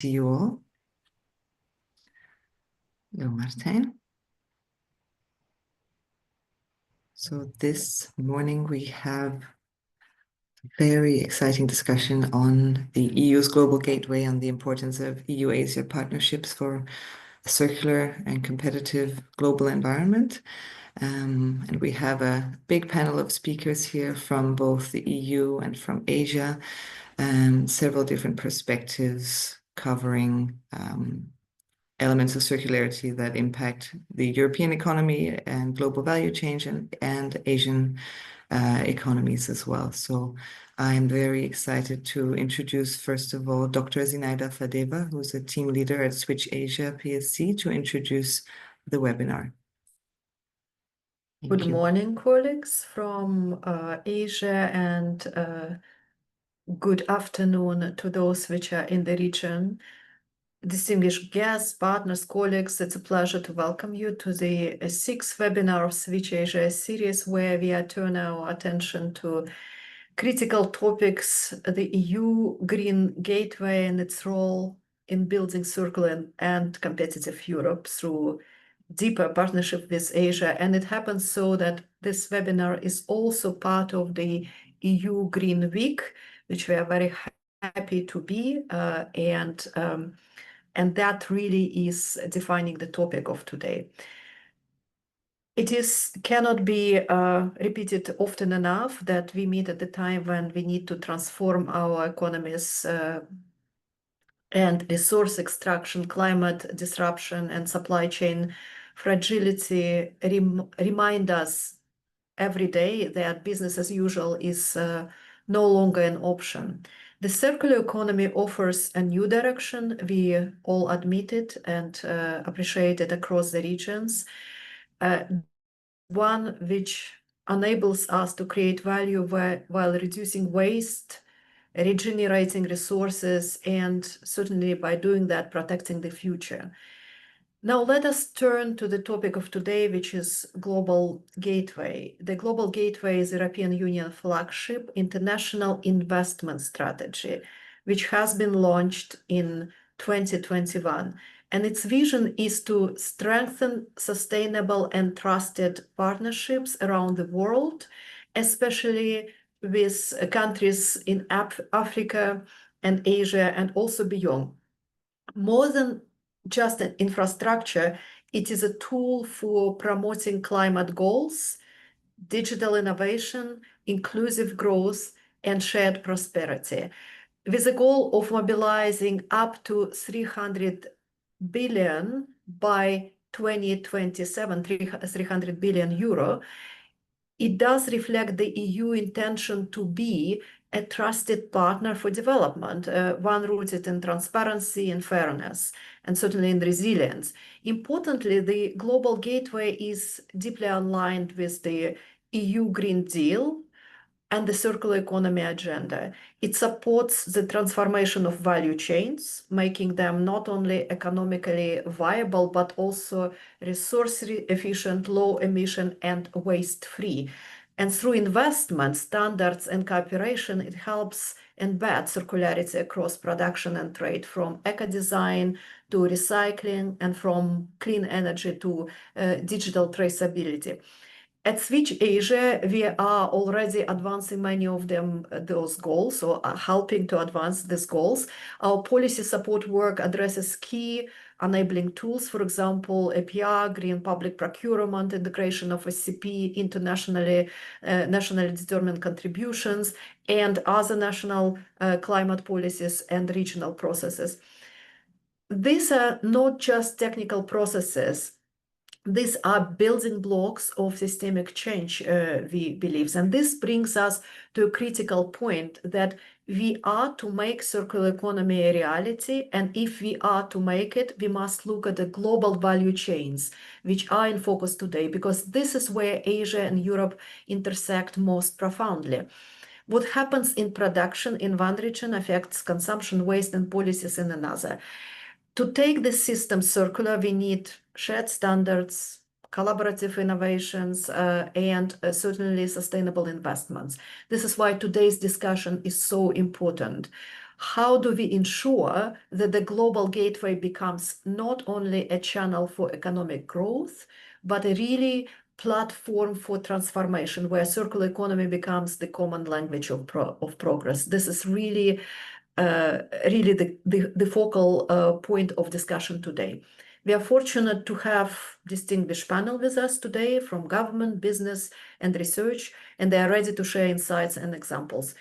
See you all. Hello, Martijn. So this morning we have a very exciting discussion on the EU's Global Gateway and the importance of EU-Asia partnerships for a circular and competitive global environment. And we have a big panel of speakers here from both the EU and from Asia, and several different perspectives covering elements of circularity that impact the European economy and global value chain and Asian economies as well. So I'm very excited to introduce, first of all, Dr. Zinaida Fadeva, who's a team leader at Switch Asia PSC, to introduce the webinar. Good morning, colleagues from Asia, and good afternoon to those which are in the region. Distinguished guests, partners, colleagues, it's a pleasure to welcome you to the sixth webinar of Switch Asia series, where we are turning our attention to critical topics, the EU Green Gateway and its role in building circular and competitive Europe through deeper partnership with Asia. And it happens so that this webinar is also part of the EU Green Week, which we are very happy to be, and that really is defining the topic of today. It cannot be repeated often enough that we meet at the time when we need to transform our economies and resource extraction, climate disruption, and supply chain fragility remind us every day that business as usual is no longer an option. The circular economy offers a new direction. We all admit it and appreciate it across the regions. One which enables us to create value while reducing waste, regenerating resources, and certainly by doing that, protecting the future. Now let us turn to the topic of today, which is Global Gateway. The Global Gateway is the European Union flagship international investment strategy, which has been launched in 2021. And its vision is to strengthen sustainable and trusted partnerships around the world, especially with countries in Africa and Asia and also beyond. More than just an infrastructure, it is a tool for promoting climate goals, digital innovation, inclusive growth, and shared prosperity, with the goal of mobilizing up to 300 billion by 2027, 300 billion euro. It does reflect the EU intention to be a trusted partner for development, one rooted in transparency and fairness, and certainly in resilience. Importantly, the Global Gateway is deeply aligned with the EU Green Deal and the circular economy agenda. It supports the transformation of value chains, making them not only economically viable, but also resource efficient, low emission, and waste-free. And through investment, standards, and cooperation, it helps embed circularity across production and trade, from eco-design to recycling, and from clean energy to digital traceability. At Switch Asia, we are already advancing many of those goals, or helping to advance these goals. Our policy support work addresses key enabling tools, for example, APR, green public procurement, integration of SCP into nationally determined contributions, and other national climate policies and regional processes. These are not just technical processes. These are building blocks of systemic change, we believe. And this brings us to a critical point that we are to make circular economy a reality. And if we are to make it, we must look at the global value chains, which are in focus today, because this is where Asia and Europe intersect most profoundly. What happens in production in one region affects consumption, waste, and policies in another. To take the system circular, we need shared standards, collaborative innovations, and certainly sustainable investments. This is why today's discussion is so important. how do we ensure that the global gateway becomes not only a channel for economic growth, but a really platform for transformation where circular economy becomes the common language of progress. This is really the focal point of discussion today. We are fortunate to have distinguished panel with us today from government, business, and research, and they are ready to share insights and examples.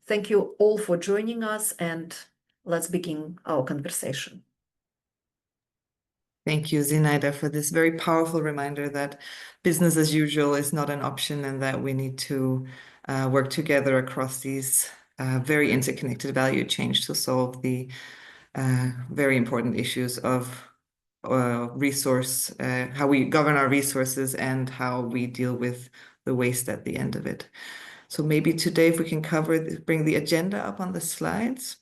Thank you all for joining us, and let's begin our conversation. Thank you, Zinaida, for this very powerful reminder that business as usual is not an option and that we need to work together across these very interconnected value chains to solve the very important issues of how we govern our resources and how we deal with the waste at the end of it. So maybe today, if we can bring the agenda up on the slides.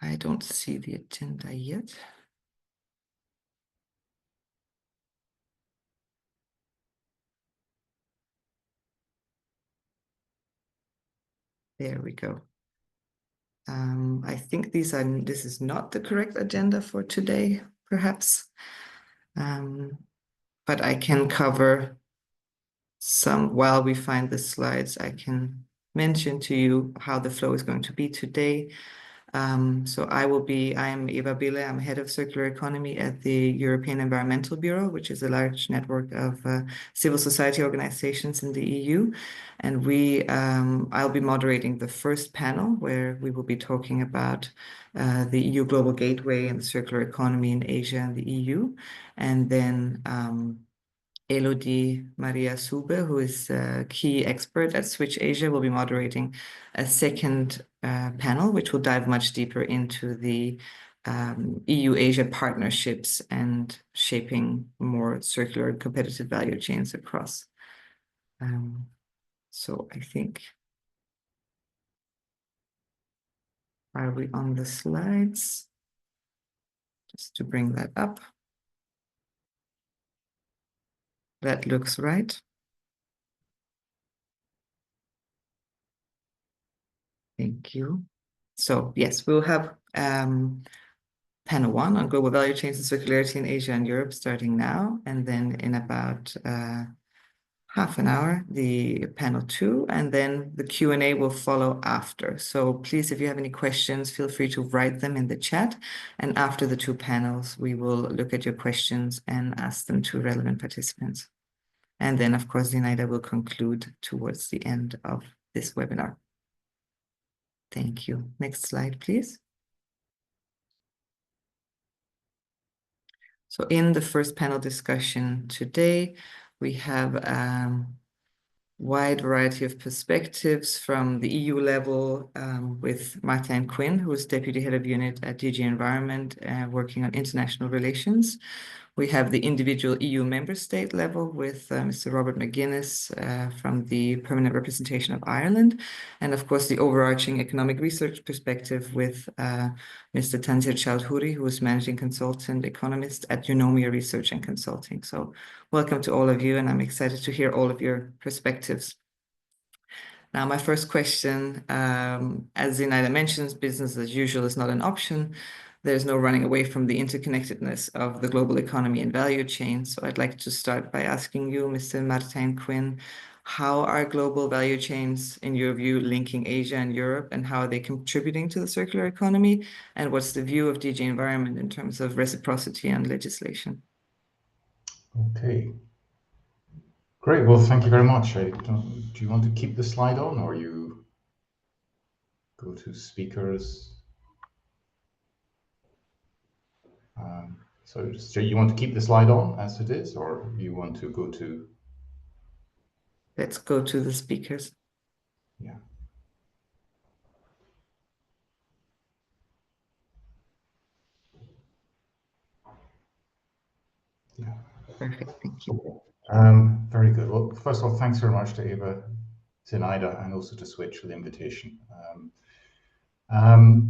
I don't see the agenda yet. There we go. I think this is not the correct agenda for today, perhaps. But I can cover some, while we find the slides, I can mention to you how the flow is going to be today. So I am Eva Bille, I'm head of circular economy at the European Environmental Bureau, which is a large network of civil society organizations in the EU. And I'll be moderating the first panel where we will be talking about the EU Global Gateway and the circular economy in Asia and the EU. And then Elodie Maria Sube, who is a key expert at Switch Asia, will be moderating a second panel, which will dive much deeper into the EU-Asia partnerships and shaping more circular and competitive value chains across. So I think, are we on the slides? Just to bring that up. That looks right. Thank you. So yes, we'll have panel 1 on global value chains and circularity in Asia and Europe starting now, and then in about half an hour, the panel 2, and then the Q&A will follow after. So please, if you have any questions, feel free to write them in the chat. And after the 2 panels, we will look at your questions and ask them to relevant participants. And then, of course, Zinaida will conclude towards the end of this webinar. Thank you. Next slide, please. So in the first panel discussion today, we have a wide variety of perspectives from the EU level with Martijn Quinn, who is Deputy Head of Unit at DG Environment, working on international relations. We have the individual EU member state level with Mr. Robert McGuinness from the Permanent Representation of Ireland, and of course the overarching economic research perspective with Mr. Tanzir Chowdhury, who is Managing Consultant Economist at Eunomia Research and Consulting. So welcome to all of you, and I'm excited to hear all of your perspectives. Now, my first question, as Zinaida mentions, business as usual is not an option. There's no running away from the interconnectedness of the global economy and value chain. So I'd like to start by asking you, Mr. Martijn Quinn, how are global value chains, in your view, linking Asia and Europe, and how are they contributing to the circular economy? And what's the view of DG Environment in terms of reciprocity and legislation? Okay. Great. Well, thank you very much. Do you want to keep the slide on, or you go to speakers? So you want to keep the slide on as it is, or you want to go to? Let's go to the speakers. Yeah. Yeah. Perfect. Thank you. Very good. Well, first of all, thanks very much to Eva, Zinaida, and also to Switch for the invitation.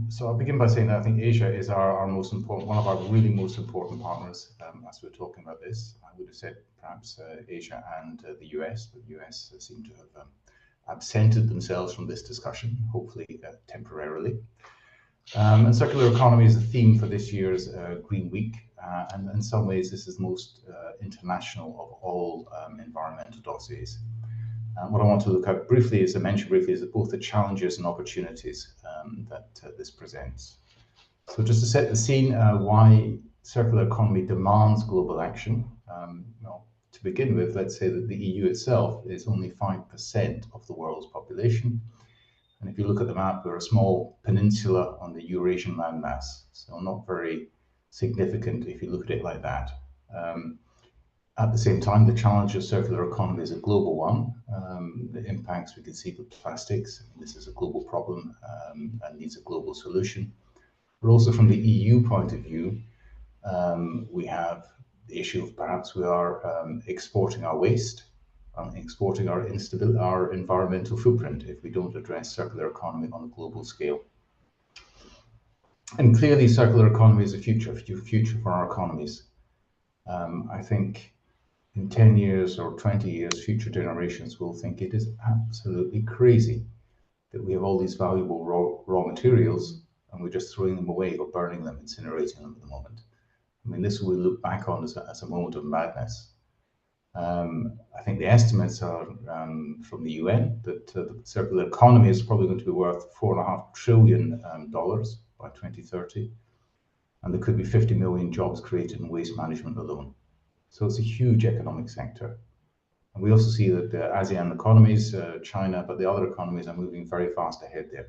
So I'll begin by saying that I think Asia is our most important, one of our really most important partners as we're talking about this. I would have said perhaps Asia and the US, but the US seem to have absented themselves from this discussion, hopefully temporarily. And circular economy is the theme for this year's Green Week, and in some ways this is the most international of all environmental dossiers. What I want to look at briefly, as I mentioned briefly, is both the challenges and opportunities that this presents. So just to set the scene, why circular economy demands global action. Well, to begin with, let's say that the EU itself is only 5% of the world's population. And if you look at the map, we're a small peninsula on the Eurasian landmass, so not very significant if you look at it like that. At the same time, the challenge of circular economy is a global one. The impacts we can see with plastics, this is a global problem and needs a global solution. But also from the EU point of view, we have the issue of perhaps we are exporting our waste, exporting our environmental footprint if we don't address circular economy on a global scale. And clearly circular economy is a future for our economies. I think in 10 years or 20 years, future generations will think it is absolutely crazy that we have all these valuable raw materials and we're just throwing them away or burning them, incinerating them at the moment. I mean, this will look back on as a moment of madness. I think the estimates are from the UN that the circular economy is probably going to be worth $4.5 trillion by 2030. And there could be 50 million jobs created in waste management alone. So it's a huge economic sector. And we also see that the ASEAN economies, China, but the other economies are moving very fast ahead there.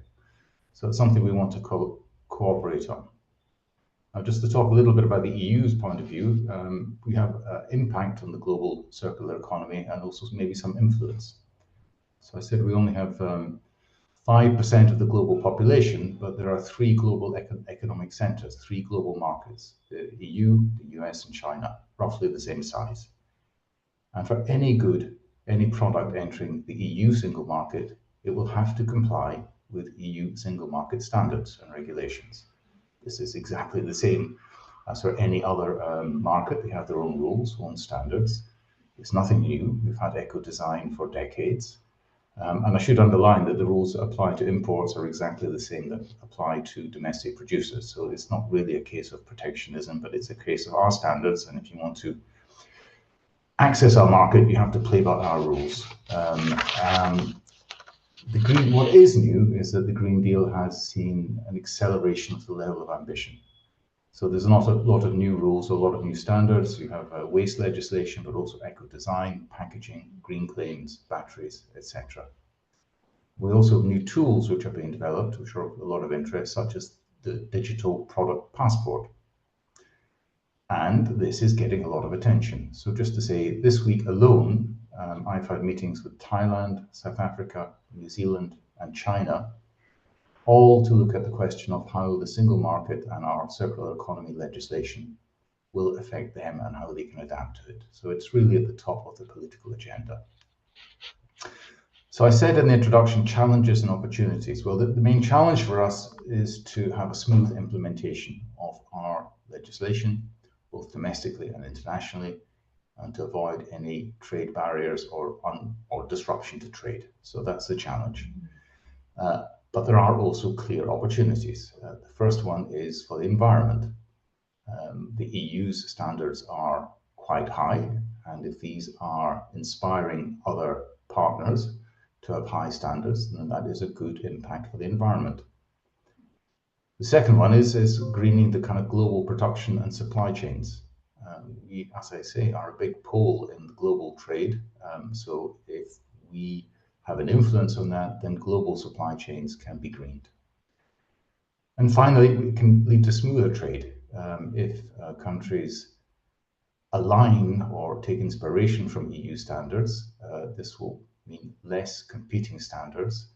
So it's something we want to cooperate on. Now, just to talk a little bit about the EU's point of view, we have impact on the global circular economy and also maybe some influence. So I said we only have 5% of the global population, but there are 3 global economic centers, 3 global markets, the EU, the US, and China, roughly the same size. And for any good, any product entering the EU single market, it will have to comply with EU single market standards and regulations. This is exactly the same as for any other market. They have their own rules, own standards. It's nothing new. We've had eco-design for decades. And I should underline that the rules that apply to imports are exactly the same that apply to domestic producers. So it's not really a case of protectionism, but it's a case of our standards. And if you want to access our market, you have to play by our rules. What is new is that the Green Deal has seen an acceleration of the level of ambition. So there's not a lot of new rules, a lot of new standards. You have waste legislation, but also eco-design, packaging, green claims, batteries, etc. We also have new tools which are being developed, which are of a lot of interest, such as the digital product passport. And this is getting a lot of attention. So just to say, this week alone, I've had meetings with Thailand, South Africa, New Zealand, and China, all to look at the question of how the single market and our circular economy legislation will affect them and how they can adapt to it. So it's really at the top of the political agenda. So I said in the introduction, challenges and opportunities. Well, the main challenge for us is to have a smooth implementation of our legislation, both domestically and internationally, and to avoid any trade barriers or disruption to trade. So that's the challenge. But there are also clear opportunities. The first one is for the environment. The EU's standards are quite high, and if these are inspiring other partners to have high standards, then that is a good impact for the environment. The second one is greening the kind of global production and supply chains. We, as I say, are a big pole in the global trade. So if we have an influence on that, then global supply chains can be greened. And finally, it can lead to smoother trade. If countries align or take inspiration from EU standards, this will mean less competing standards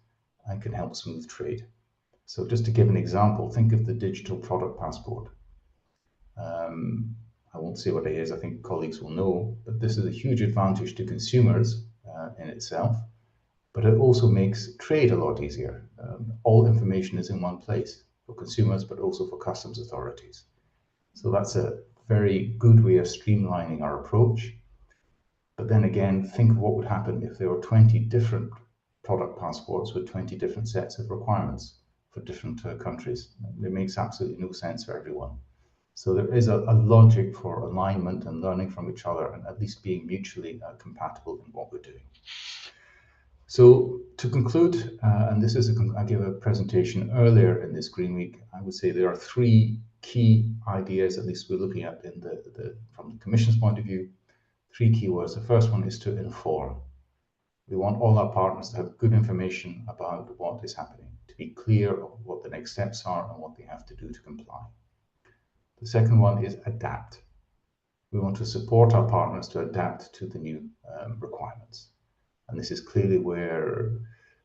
and can help smooth trade. So just to give an example, think of the digital product passport. I won't say what it is, I think colleagues will know, but this is a huge advantage to consumers in itself, but it also makes trade a lot easier. All information is in one place for consumers, but also for customs authorities. So that's a very good way of streamlining our approach. But then again, think of what would happen if there were 20 different product passports with 20 different sets of requirements for different countries. It makes absolutely no sense for everyone. So there is a logic for alignment and learning from each other and at least being mutually compatible in what we're doing. So to conclude, and this is I gave a presentation earlier in this Green Week, I would say there are three key ideas, at least we're looking at in from the Commission's point of view, three key words. The first one is to inform. We want all our partners to have good information about what is happening, to be clear of what the next steps are and what they have to do to comply. The second one is adapt. We want to support our partners to adapt to the new requirements. And this is clearly where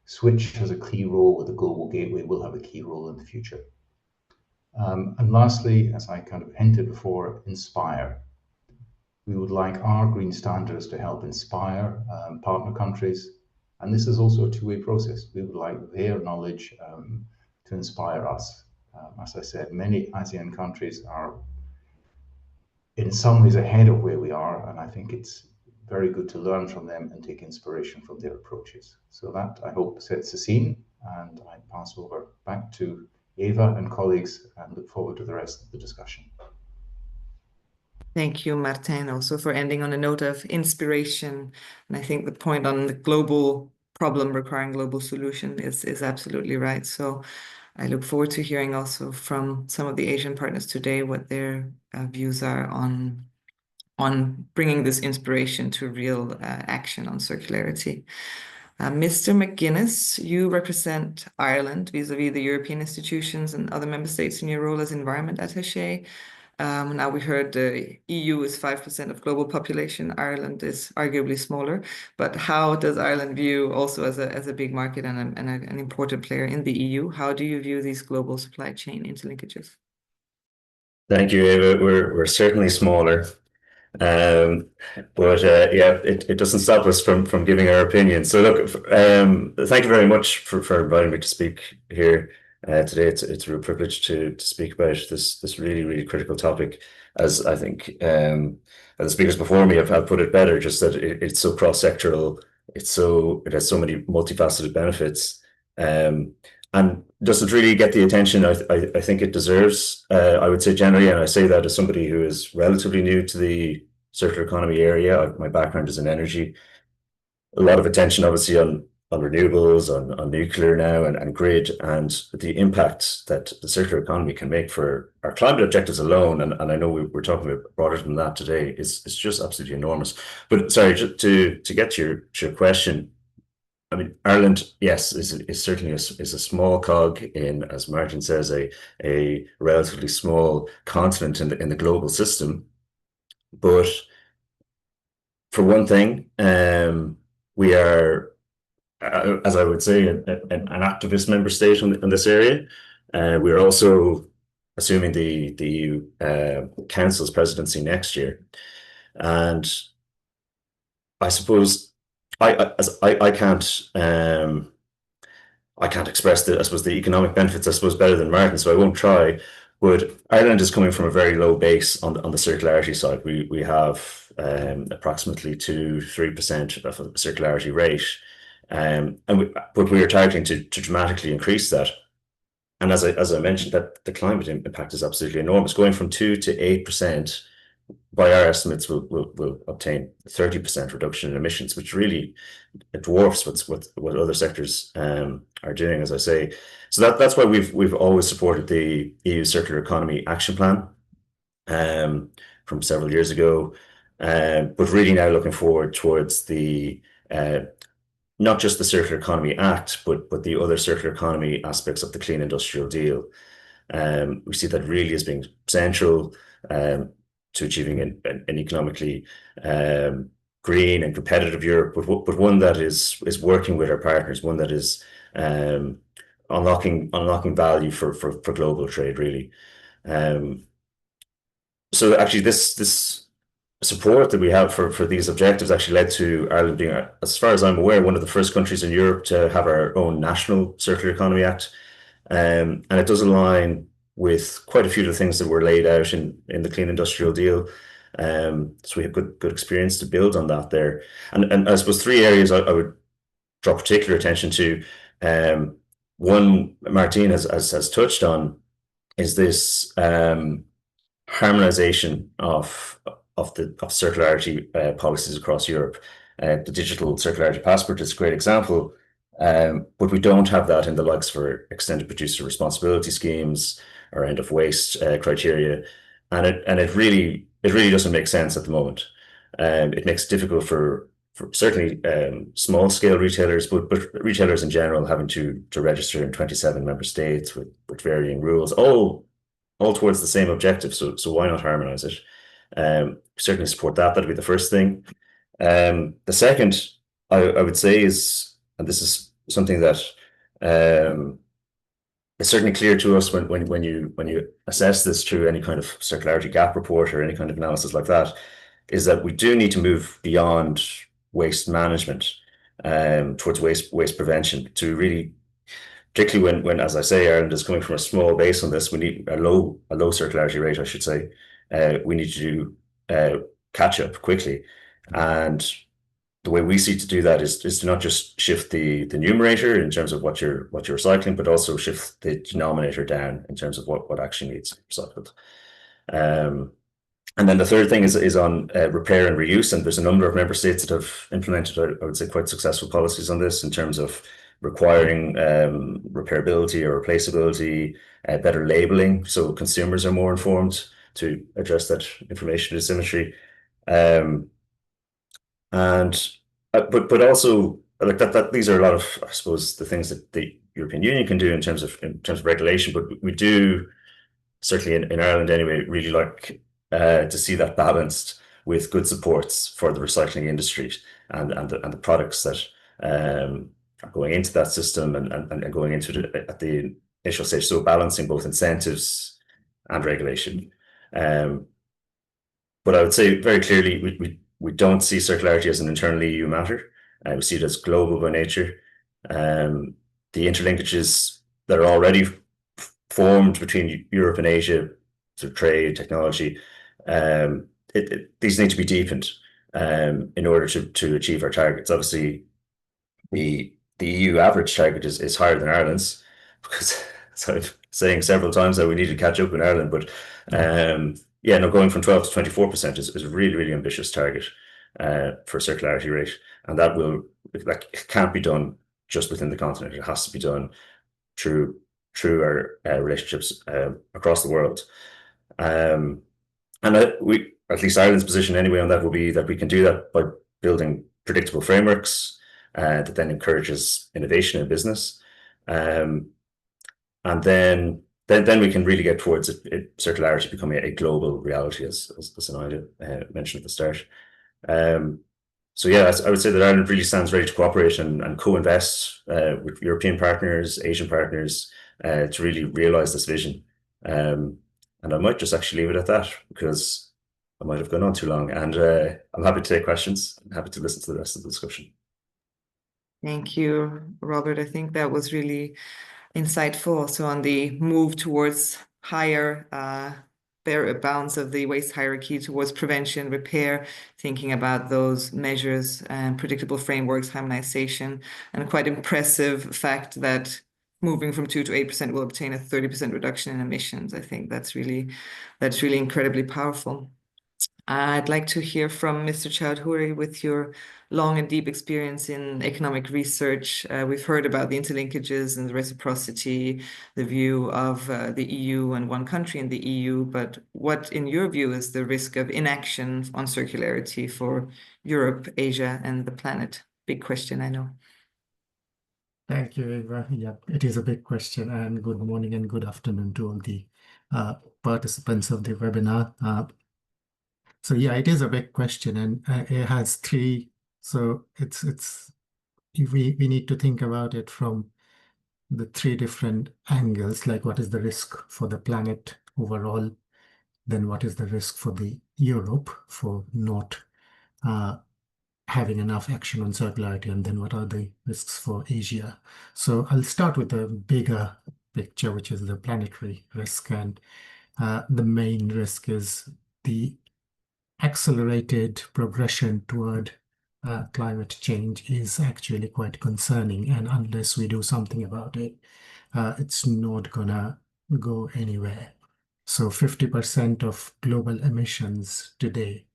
Switch has a key role, with the Global Gateway will have a key role in the future. And lastly, as I kind of hinted before, inspire. We would like our green standards to help inspire partner countries. And this is also a two-way process. We would like their knowledge to inspire us. As I said, many ASEAN countries are in some ways ahead of where we are, and I think it's very good to learn from them and take inspiration from their approaches. So that, I hope, sets the scene, and I pass over back to Eva and colleagues and look forward to the rest of the discussion. Thank you, Martin, also for ending on a note of inspiration. And I think the point on the global problem requiring global solution is absolutely right. So I look forward to hearing also from some of the Asian partners today what their views are on bringing this inspiration to real action on circularity. Mr. McGuinness, you represent Ireland vis-a-vis the European institutions and other member states in your role as Environment Attaché. Now we heard the EU is 5% of global population. Ireland is arguably smaller, but how does Ireland view also as a big market and an important player in the EU? How do you view these global supply chain interlinkages? Thank you, Eva. We're certainly smaller. But yeah, it doesn't stop us from giving our opinion. So look, thank you very much for inviting me to speak here today. It's a real privilege to speak about this really critical topic, as I think the speakers before me have put it better, just that it's so cross-sectoral, it has so many multifaceted benefits, and doesn't really get the attention I think it deserves. I would say generally, and I say that as somebody who is relatively new to the circular economy area. My background is in energy. A lot of attention, obviously, on renewables, on nuclear now, and grid, and the impact that the circular economy can make for our climate objectives alone. And I know we're talking about broader than that today. Is just absolutely enormous. But sorry, to get to your question. I mean, Ireland, yes, is certainly a small cog in, as Martin says, a relatively small continent in the global system. But for one thing, we are, as I would say, an activist member state in this area. We're also assuming the EU Council's presidency next year, and I suppose I can't express the economic benefits, better than Martin, so I won't try. But Ireland is coming from a very low base on the circularity side. We have approximately 2-3% of a circularity rate, but we are targeting to dramatically increase that. And as I mentioned, that the climate impact is absolutely enormous. Going from 2 to 8%, by our estimates, will obtain 30% reduction in emissions, which really dwarfs what other sectors are doing, as I say. So that's why we've always supported the EU Circular Economy Action Plan from several years ago, but really now looking forward towards the not just the Circular Economy Act, but the other circular economy aspects of the Clean Industrial Deal. We see that really as being central to achieving an economically green and competitive Europe, but one that is working with our partners, one that is unlocking value for global trade, really. So actually, this support that we have for these objectives actually led to Ireland being, as far as I'm aware, one of the first countries in Europe to have our own national Circular Economy Act, and it does align with quite a few of the things that were laid out in the Clean Industrial Deal. So we have good experience to build on that there. And I suppose three areas I would draw particular attention to. One Martin has touched on is this harmonization of circularity policies across Europe. The digital circularity passport is a great example, but we don't have that in the likes for extended producer responsibility schemes or end of waste criteria, and it really doesn't make sense at the moment. It makes it difficult for certainly small scale retailers, but retailers in general having to register in 27 member states with varying rules, all towards the same objective. So why not harmonize it? Certainly support that. That'd be the first thing. The second, I would say is, and this is something that is certainly clear to us when you assess this through any kind of circularity gap report or any kind of analysis like that, is that we do need to move beyond waste management towards waste prevention to really, particularly when, as I say, Ireland is coming from a small base on this, we need a low circularity rate, I should say. We need to catch up quickly. And the way we see to do that is to not just shift the numerator in terms of what you're recycling, but also shift the denominator down in terms of what actually needs to be recycled. And then the third thing is on repair and reuse. And there's a number of member states that have implemented, I would say, quite successful policies on this in terms of requiring repairability or replaceability, better labeling, so consumers are more informed to address that information asymmetry. But also like that these are a lot of, I suppose, the things that the European Union can do in terms of regulation. But we do, certainly in Ireland anyway, really like to see that balanced with good supports for the recycling industry and the products that are going into that system and going into it at the initial stage. So balancing both incentives and regulation. But I would say very clearly we don't see circularity as an internal EU matter. We see it as global by nature. The interlinkages that are already formed between Europe and Asia through trade, technology, these need to be deepened in order to achieve our targets. Obviously, the EU average target is higher than Ireland's, because as I'm saying several times that we need to catch up in Ireland. But going from 12 to 24% is a really, really ambitious target for circularity rate, and that it can't be done just within the continent. It has to be done through our relationships across the world. And at least Ireland's position anyway on that will be that we can do that by building predictable frameworks that then encourages innovation in business. And then we can really get towards circularity becoming a global reality, as Zenaida mentioned at the start. So yeah, I would say that Ireland really stands ready to cooperate and co-invest with European partners, Asian partners, to really realise this vision. And I might just actually leave it at that, because I might have gone on too long. And I'm happy to take questions. I'm happy to listen to the rest of the discussion. Thank you, Robert. I think that was really insightful. So on the move towards higher bounds of the waste hierarchy towards prevention, repair, thinking about those measures and predictable frameworks, harmonization, and a quite impressive fact that moving from 2 to 8% will obtain a 30% reduction in emissions. I think that's really incredibly powerful. I'd like to hear from Mr. Chowdhury with your long and deep experience in economic research. We've heard about the interlinkages and the reciprocity, the view of the EU and one country in the EU, but what, in your view, is the risk of inaction on circularity for Europe, Asia, and the planet? Big question, I know. Thank you, Eva. Yeah, it is a big question, and good morning and good afternoon to all the participants of the webinar. So yeah, it is a big question, and it has three. So we need to think about it from the three different angles, like what is the risk for the planet overall, then what is the risk for the Europe for not having enough action on circularity, and then what are the risks for Asia. So I'll start with the bigger picture, which is the planetary risk, and the main risk is the accelerated progression toward climate change is actually quite concerning, and unless we do something about it, it's not gonna go anywhere. So 50% of global emissions today,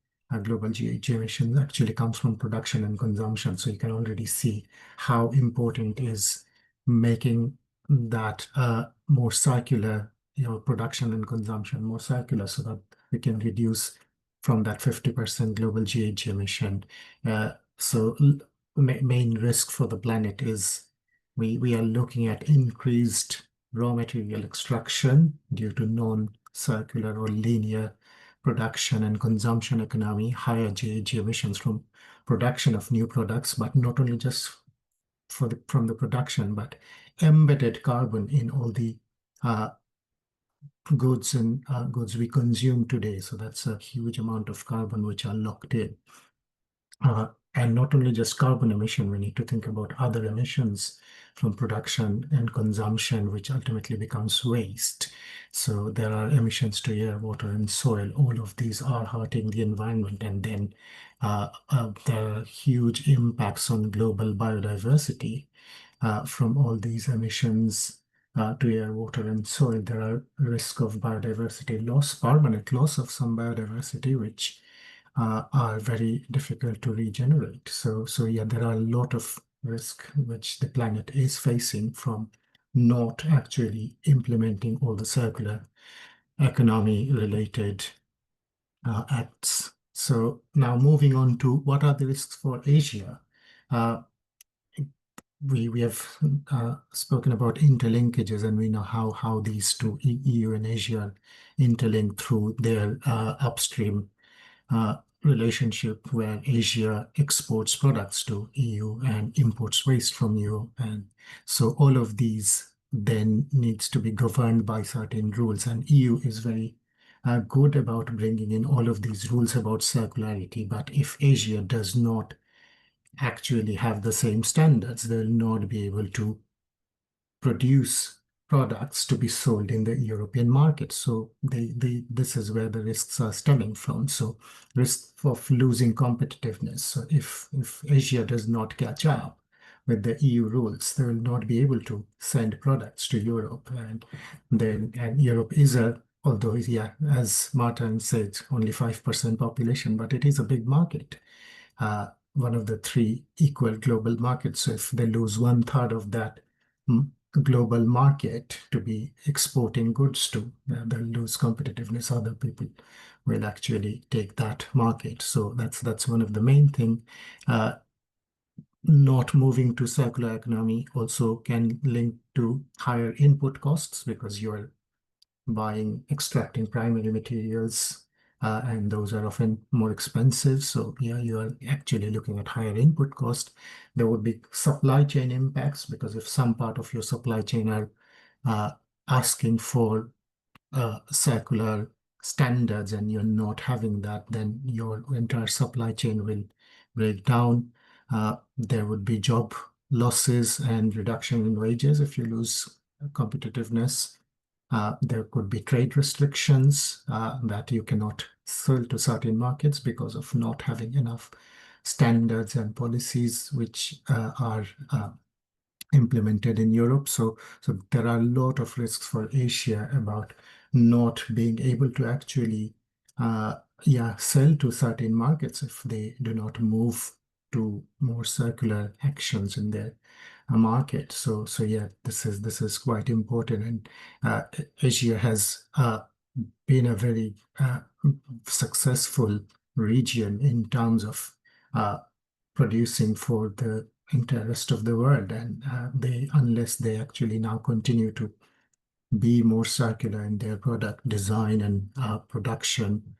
global GHG emissions, actually comes from production and consumption. So you can already see how important is making that more circular, production and consumption more circular, so that we can reduce from that 50% global GHG emission. So main risk for the planet is we are looking at increased raw material extraction due to non-circular or linear production and consumption economy, higher GHG emissions from production of new products, but not only just from the production, but embedded carbon in all the goods and goods we consume today. So that's a huge amount of carbon which are locked in. And not only just carbon emission, we need to think about other emissions from production and consumption, which ultimately becomes waste. So there are emissions to air, water, and soil. All of these are hurting the environment. And then there are huge impacts on global biodiversity from all these emissions to air, water, and soil. There are risk of biodiversity loss, permanent loss of some biodiversity, which are very difficult to regenerate. So yeah, there are a lot of risk which the planet is facing from not actually implementing all the circular economy related acts. So now moving on to what are the risks for Asia. We have spoken about interlinkages, and we know how these two, EU and Asia, interlink through their upstream relationship, where Asia exports products to EU and imports waste from EU. And so all of these then needs to be governed by certain rules, and EU is very good about bringing in all of these rules about circularity. But if Asia does not actually have the same standards, they'll not be able to produce products to be sold in the European market. So this is where the risks are stemming from. So risk of losing competitiveness. So if Asia does not catch up with the EU rules, they will not be able to send products to Europe. And Europe is although, yeah, as Martin said, only 5% population, but it is a big market. One of the three equal global markets. So if they lose 1/3 of that global market to be exporting goods to, they'll lose competitiveness. Other people will actually take that market. So that's one of the main thing. Not moving to circular economy also can link to higher input costs, because you're extracting primary materials, and those are often more expensive. So yeah, you are actually looking at higher input cost. There would be supply chain impacts, because if some part of your supply chain are asking for circular standards and you're not having that, then your entire supply chain will break down. There would be job losses and reduction in wages if you lose competitiveness. There could be trade restrictions that you cannot sell to certain markets because of not having enough standards and policies which are implemented in Europe. So there are a lot of risks for Asia about not being able to actually sell to certain markets if they do not move to more circular actions in their market. So yeah, this is quite important. And Asia has been a very successful region in terms of producing for the entire rest of the world. And unless they actually now continue to be more circular in their product design and production,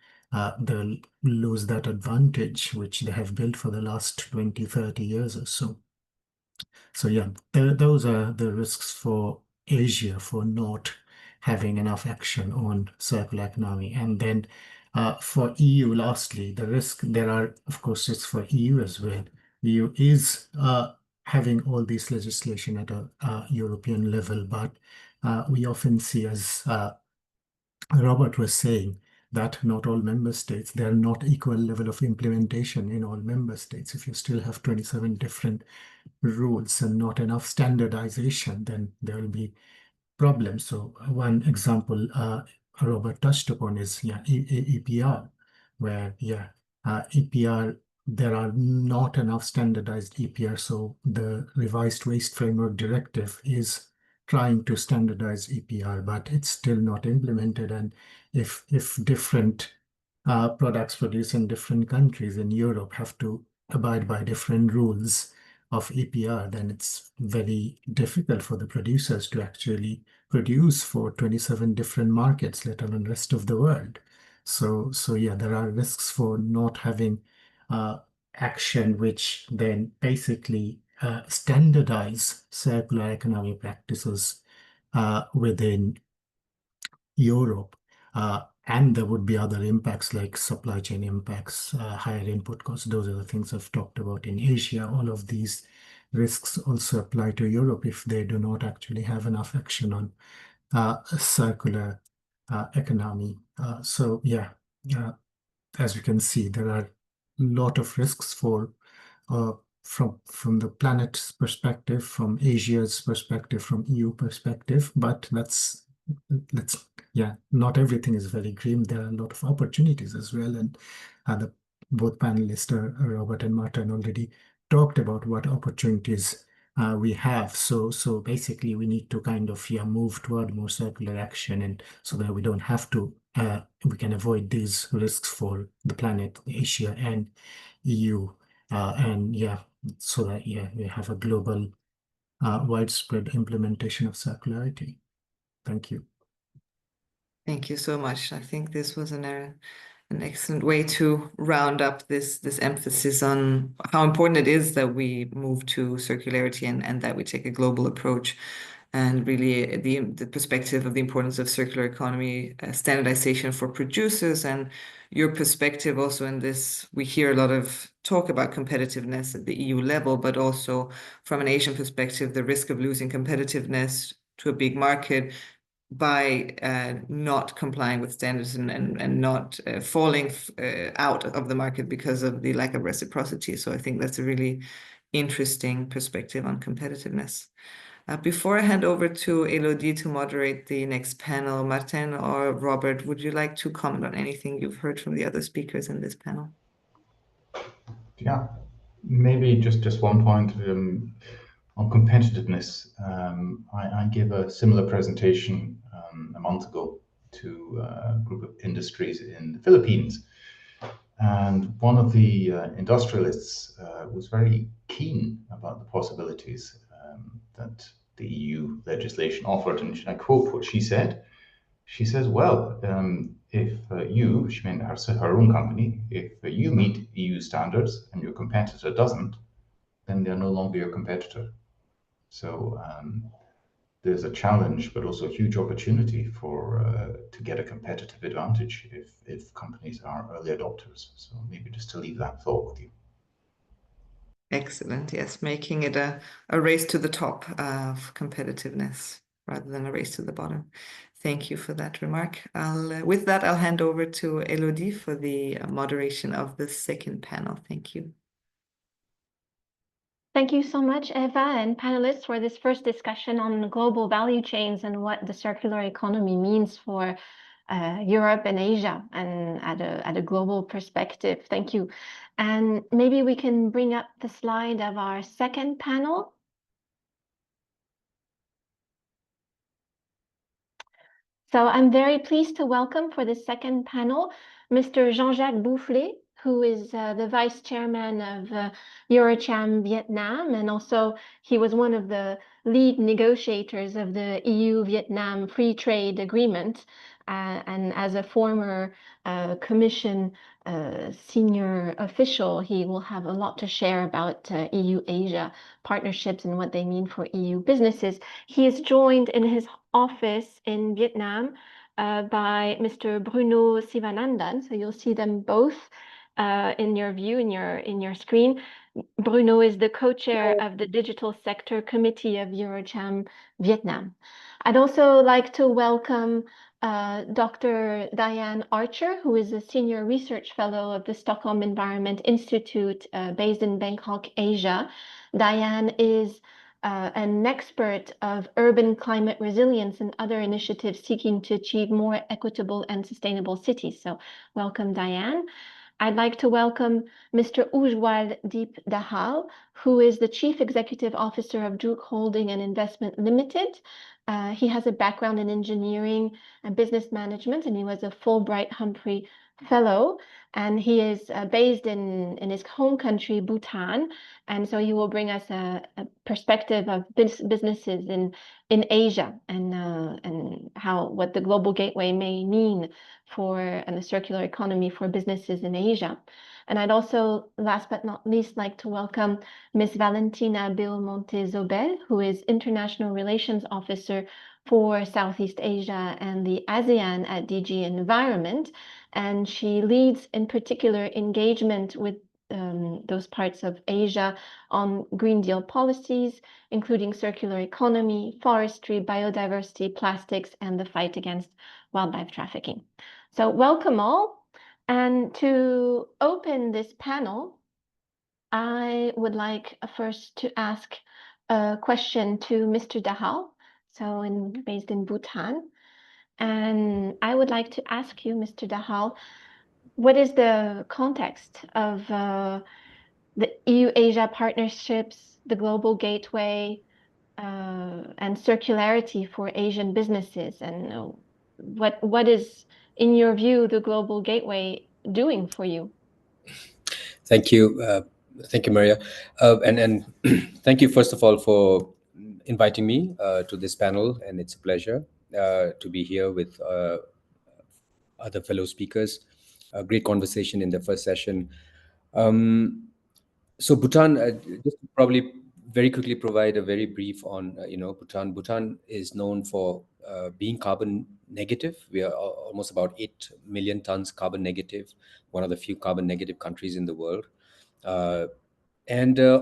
they'll lose that advantage which they have built for the last 20, 30 years or so. So yeah, those are the risks for Asia for not having enough action on circular economy. And then for EU, lastly, there are, of course, it's for EU as well. EU is having all this legislation at a European level, but we often see, as Robert was saying, that not all member states, there are not equal level of implementation in all member states. If you still have 27 different rules and not enough standardization, then there will be problems. So one example Robert touched upon is EPR, where EPR, there are not enough standardized EPR. So the revised waste framework directive is trying to standardize EPR, but it's still not implemented. And if different products produced in different countries in Europe have to abide by different rules of EPR, then it's very difficult for the producers to actually produce for 27 different markets, let alone the rest of the world. So yeah, there are risks for not having action which then basically standardize circular economy practices within Europe. And there would be other impacts like supply chain impacts, higher input costs. Those are the things I've talked about in Asia. All of these risks also apply to Europe if they do not actually have enough action on circular economy. So yeah, as you can see, there are a lot of risks for from the planet's perspective, from Asia's perspective, from EU perspective, but let's not everything is very grim. There are a lot of opportunities as well, and both panelists, Robert and Martin, already talked about what opportunities we have. So basically, we need to kind of move toward more circular action, and so that we don't have to, we can avoid these risks for the planet, Asia and EU, and so that we have a global, widespread implementation of circularity. Thank you. Thank you so much. I think this was an excellent way to round up this emphasis on how important it is that we move to circularity and that we take a global approach, and really the perspective of the importance of circular economy, standardization for producers, and your perspective also in this. We hear a lot of talk about competitiveness at the EU level, but also from an Asian perspective, the risk of losing competitiveness to a big market by not complying with standards and not falling out of the market because of the lack of reciprocity. So I think that's a really interesting perspective on competitiveness. Before I hand over to Elodie to moderate the next panel, Martin or Robert, would you like to comment on anything you've heard from the other speakers in this panel? Yeah, maybe just one point on competitiveness. I gave a similar presentation a month ago to a group of industries in the Philippines. And one of the industrialists was very keen about the possibilities that the EU legislation offered. And I quote what she said. She says, well, if you, she meant her own company, if you meet EU standards and your competitor doesn't, then they're no longer your competitor. So there's a challenge, but also a huge opportunity for to get a competitive advantage if companies are early adopters. So maybe just to leave that thought with you. Excellent. Yes, making it a race to the top of competitiveness rather than a race to the bottom. Thank you for that remark. With that, I'll hand over to Elodie for the moderation of the second panel. Thank you. Thank you so much, Eva, and panelists, for this first discussion on global value chains and what the circular economy means for Europe and Asia, and at a global perspective. Thank you. And maybe we can bring up the slide of our second panel. So I'm very pleased to welcome for the second panel, Mr. Jean-Jacques Boufflé, who is the vice chairman of EuroCham Vietnam, and also he was one of the lead negotiators of the EU-Vietnam Free Trade Agreement. And as a former Commission senior official, he will have a lot to share about EU-Asia partnerships and what they mean for EU businesses. He is joined in his office in Vietnam by Mr. Bruno Sivanandan. So you'll see them both in your view, in your screen. Bruno is the co-chair of the Digital Sector Committee of EuroCham Vietnam. I'd also like to welcome Dr. Diane Archer, who is a senior research fellow of the Stockholm Environment Institute based in Bangkok, Asia. Diane is an expert of urban climate resilience and other initiatives seeking to achieve more equitable and sustainable cities. So welcome, Diane. I'd like to welcome Mr. Ujwal Deep Dahal, who is the Chief Executive Officer of Druk Holding and Investment Limited. He has a background in engineering and business management, and he was a Fulbright Humphrey Fellow. And he is based in his home country, Bhutan. And so he will bring us a perspective of businesses in Asia and what the Global Gateway may mean for and the circular economy for businesses in Asia. And I'd also, last but not least, like to welcome Ms. Valentina Belmonte Zobel, who is International Relations Officer for Southeast Asia and the ASEAN at DG Environment. And she leads in particular engagement with those parts of Asia on Green Deal policies, including circular economy, forestry, biodiversity, plastics, and the fight against wildlife trafficking. So welcome all. And to open this panel, I would like first to ask a question to Mr. Dahal, based in Bhutan. And I would like to ask you, Mr. Dahal, what is the context of the EU-Asia partnerships, the Global Gateway, and circularity for Asian businesses? And what is, in your view, the Global Gateway doing for you? Thank you. Thank you, Maria. And thank you, first of all, for inviting me to this panel. And it's a pleasure to be here with other fellow speakers. A great conversation in the first session. So Bhutan, just to probably very quickly provide a very brief on, Bhutan. Bhutan is known for being carbon negative. We are almost about 8 million tons carbon negative, one of the few carbon negative countries in the world.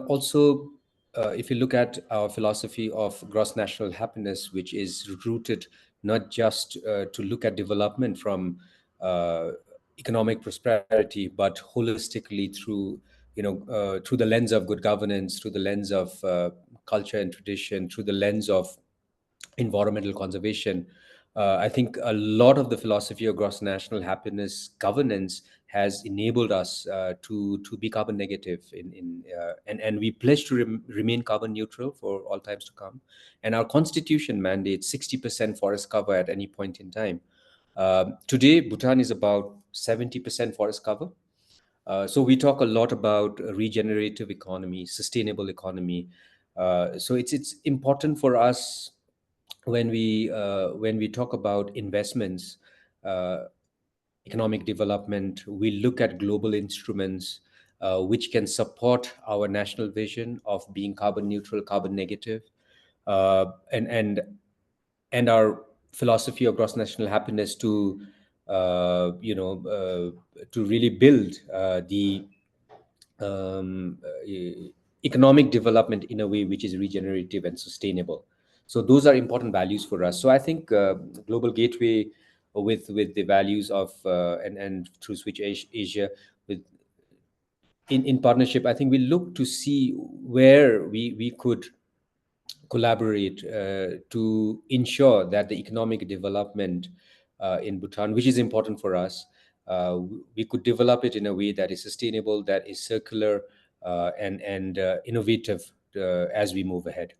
Also, if you look at our philosophy of gross national happiness, which is rooted not just to look at development from economic prosperity, but holistically through the lens of good governance, through the lens of culture and tradition, through the lens of environmental conservation. I think a lot of the philosophy of gross national happiness governance has enabled us to be carbon negative and we pledge to remain carbon neutral for all times to come. And our constitution mandates 60% forest cover at any point in time. Today, Bhutan is about 70% forest cover. So we talk a lot about regenerative economy, sustainable economy. So it's important for us when we talk about investments, economic development, we look at global instruments which can support our national vision of being carbon neutral, carbon negative, and our philosophy of gross national happiness to really build the economic development in a way which is regenerative and sustainable. So those are important values for us. So I think Global Gateway with the values of and through Switch Asia with in partnership, I think we look to see where we could collaborate to ensure that the economic development in Bhutan, which is important for us, we could develop it in a way that is sustainable, that is circular, and innovative as we move ahead.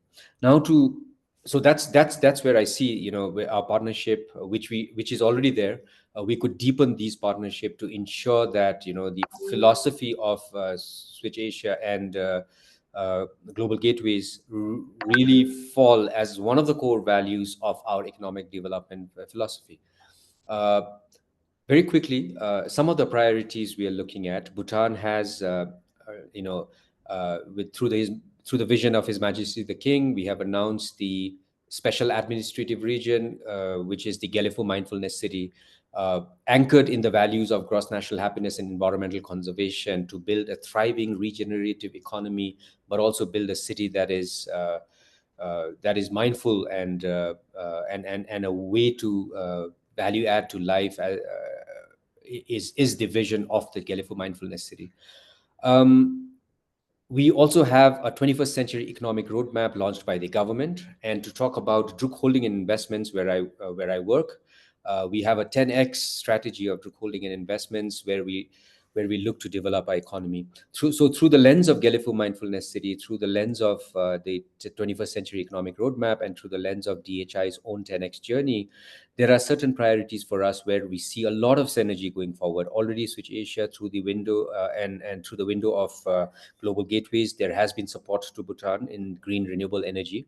So that's where I see our partnership, which is already there. We could deepen these partnership to ensure that the philosophy of Switch Asia and Global Gateways really fall as one of the core values of our economic development philosophy. Very quickly, some of the priorities we are looking at. Bhutan has, through the vision of His Majesty the King, we have announced the Special Administrative Region, which is the Gelefo Mindfulness City, anchored in the values of gross national happiness and environmental conservation, to build a thriving regenerative economy, but also build a city that is mindful and a way to value add to life is the vision of the Gelefu Mindfulness City. We also have a 21st century economic roadmap launched by the government. And to talk about Druk Holding and Investments, where I work, we have a 10x strategy of Druk Holding and Investments, where we look to develop our economy. Through the lens of Gelefu Mindfulness City, through the lens of the 21st century economic roadmap, and through the lens of DHI's own 10x journey, there are certain priorities for us where we see a lot of synergy going forward. Already Switch Asia, through the window and through the window of global gateways, there has been support to Bhutan in green renewable energy.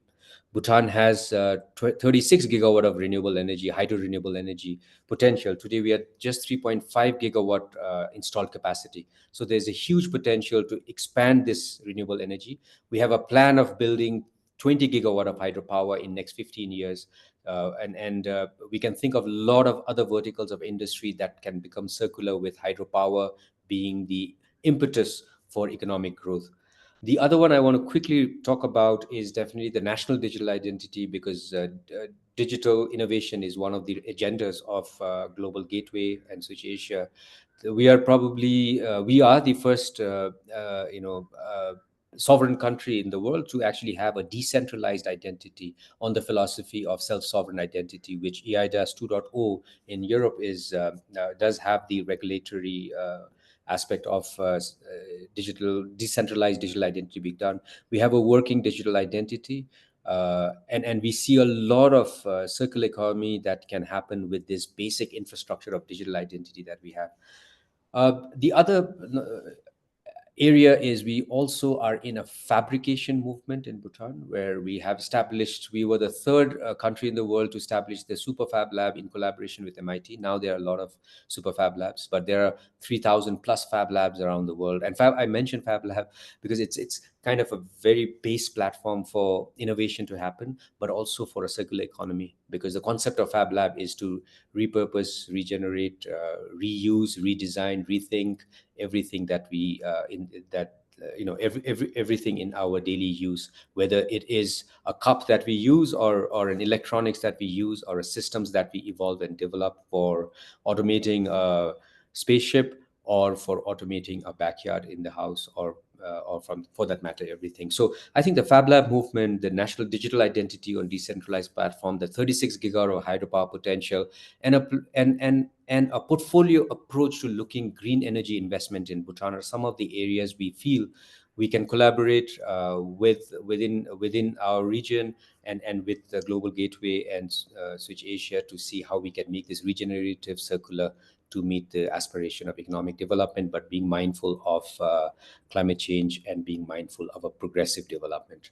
Bhutan has 36 gigawatt of renewable energy, hydro renewable energy potential. Today, we are just 3.5 gigawatt installed capacity. So there's a huge potential to expand this renewable energy. We have a plan of building 20 gigawatt of hydropower in next 15 years. We can think of a lot of other verticals of industry that can become circular, with hydropower being the impetus for economic growth. The other one I want to quickly talk about is definitely the national digital identity, because digital innovation is one of the agendas of Global Gateway and Switch Asia. We are the first, sovereign country in the world to actually have a decentralized identity on the philosophy of self-sovereign identity, which eIDAS 2.0 in Europe does have the regulatory aspect of decentralized digital identity being done. We have a working digital identity, and we see a lot of circular economy that can happen with this basic infrastructure of digital identity that we have. The other area is we also are in a fabrication movement in Bhutan, where we were the third country in the world to establish the Super Fab Lab in collaboration with MIT. Now there are a lot of Super Fab Labs, but there are 3,000 plus Fab Labs around the world. And I mentioned Fab Lab because it's kind of a very base platform for innovation to happen, but also for a circular economy, because the concept of Fab Lab is to repurpose, regenerate, reuse, redesign, rethink everything that we everything in our daily use, whether it is a cup that we use or an electronics that we use or a systems that we evolve and develop for automating a spaceship or for automating a backyard in the house, or for that matter, everything. So I think the Fab Lab movement, the national digital identity on decentralized platform, the 36 gigawatt of hydropower potential, and a portfolio approach to looking green energy investment in Bhutan are some of the areas we feel we can collaborate within our region and with the Global Gateway and Switch Asia to see how we can make this regenerative, circular, to meet the aspiration of economic development, but being mindful of climate change and being mindful of a progressive development.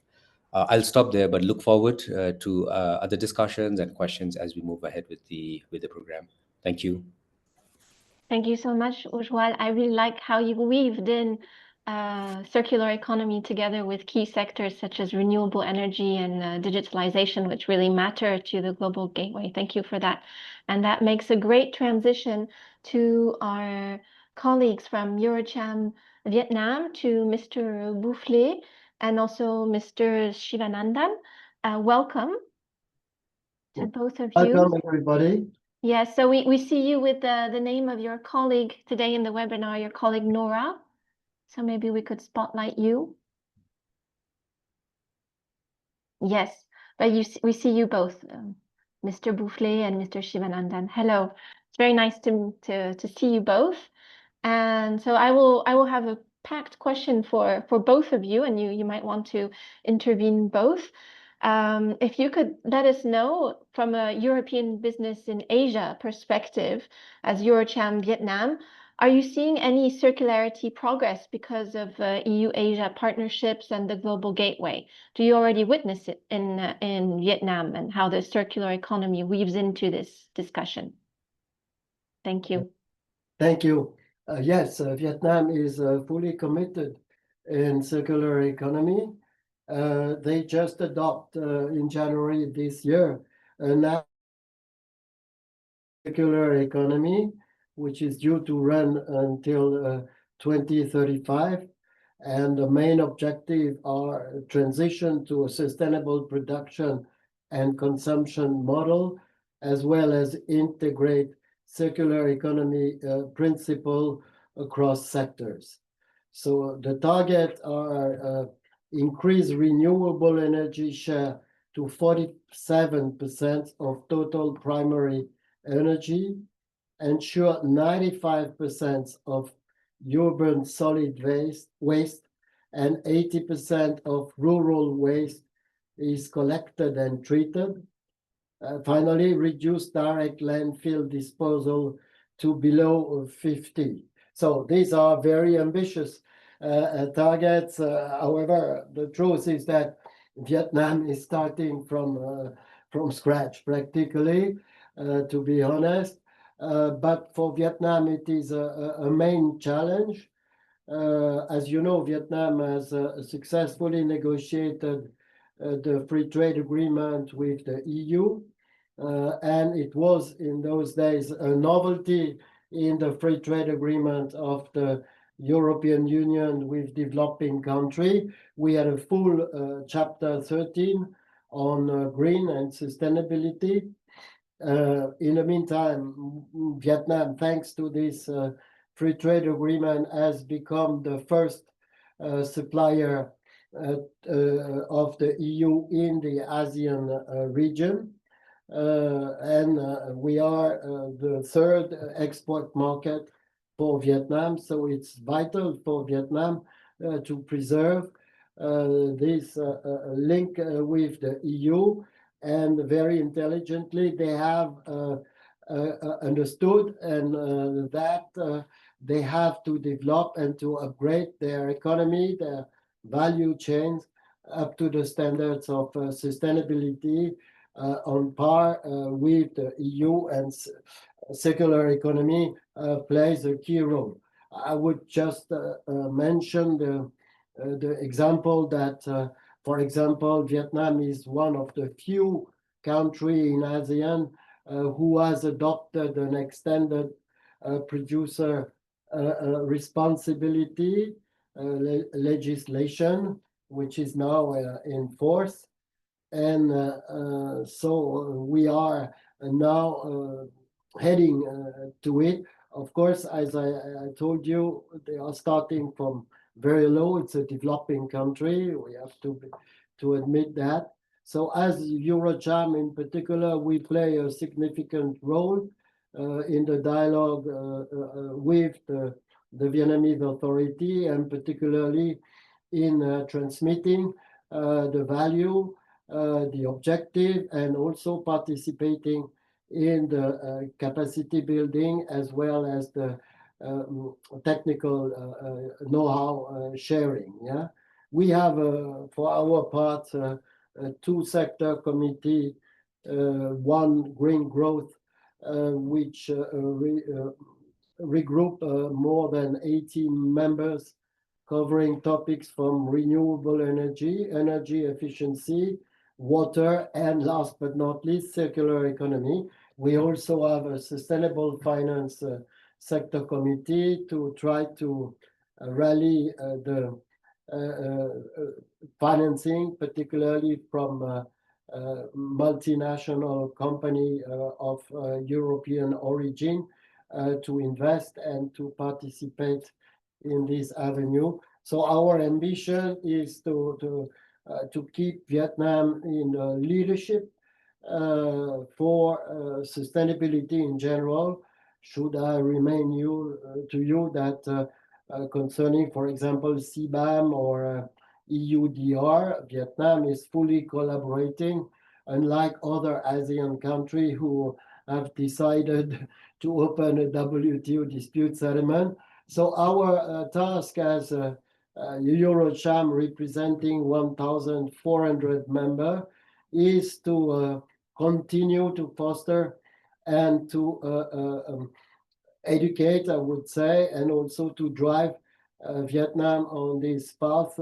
I'll stop there, but look forward to other discussions and questions as we move ahead with the program. Thank you. Thank you so much, Ujwal. I really like how you weaved in circular economy together with key sectors such as renewable energy and digitalization, which really matter to the Global Gateway. Thank you for that. And that makes a great transition to our colleagues from EuroCham Vietnam, to Mr. Boufflé and also Mr. Shivanandan. Welcome to both of you. Welcome, everybody. Yes, so we see you with the name of your colleague today in the webinar, your colleague Nora. So maybe we could spotlight you. Yes, but we see you both, Mr. Boufflé and Mr. Shivanandan. Hello, it's very nice to see you both. And so I will have a packed question for both of you, and you might want to intervene both. If you could let us know from a European business in Asia perspective, as EuroCham Vietnam, are you seeing any circularity progress because of EU-Asia partnerships and the Global Gateway? Do you already witness it in Vietnam, and how the circular economy weaves into this discussion? Thank you. Thank you. Yes, Vietnam is fully committed in circular economy. They just adopt in January this year a circular economy, which is due to run until 2035. And the main objective are transition to a sustainable production and consumption model, as well as integrate circular economy principle across sectors. So the target are increase renewable energy share to 47% of total primary energy, ensure 95% of urban solid waste and 80% of rural waste is collected and treated. Finally, reduce direct landfill disposal to below 50. So these are very ambitious targets. However, the truth is that Vietnam is starting from scratch practically, to be honest. But for Vietnam, it is a main challenge. As you know, Vietnam has successfully negotiated the free trade agreement with the EU. And it was in those days a novelty in the free trade agreement of the European Union with developing country. We had a full chapter 13 on green and sustainability. In the meantime, Vietnam, thanks to this free trade agreement, has become the first supplier of the EU in the ASEAN region. And we are the third export market for Vietnam. So it's vital for Vietnam to preserve this link with the EU. And very intelligently, they have understood and that they have to develop and to upgrade their economy, their value chains up to the standards of sustainability on par with the EU, and circular economy plays a key role. I would just mention the example that, for example, Vietnam is one of the few countries in ASEAN who has adopted an extended producer responsibility legislation, which is now in force. And so we are now heading to it. Of course, as I told you, they are starting from very low. It's a developing country. We have to admit that. So as EuroCham in particular, we play a significant role in the dialogue with the Vietnamese authority, and particularly in transmitting the value, the objective, and also participating in the capacity building as well as the technical know-how sharing. Yeah, we have for our part a two-sector committee, one green growth, which regroup more than 18 members, covering topics from renewable energy, energy efficiency, water, and last but not least, circular economy. We also have a sustainable finance sector committee to try to rally the financing, particularly from multinational company of European origin, to invest and to participate in this avenue. So our ambition is to keep Vietnam in leadership for sustainability in general. Should I remain to you that concerning, for example, CBAM or EUDR, Vietnam is fully collaborating, unlike other ASEAN countries who have decided to open a WTO dispute settlement. So our task as EuroCham, representing 1,400 members, is to continue to foster and to educate, I would say, and also to drive Vietnam on this path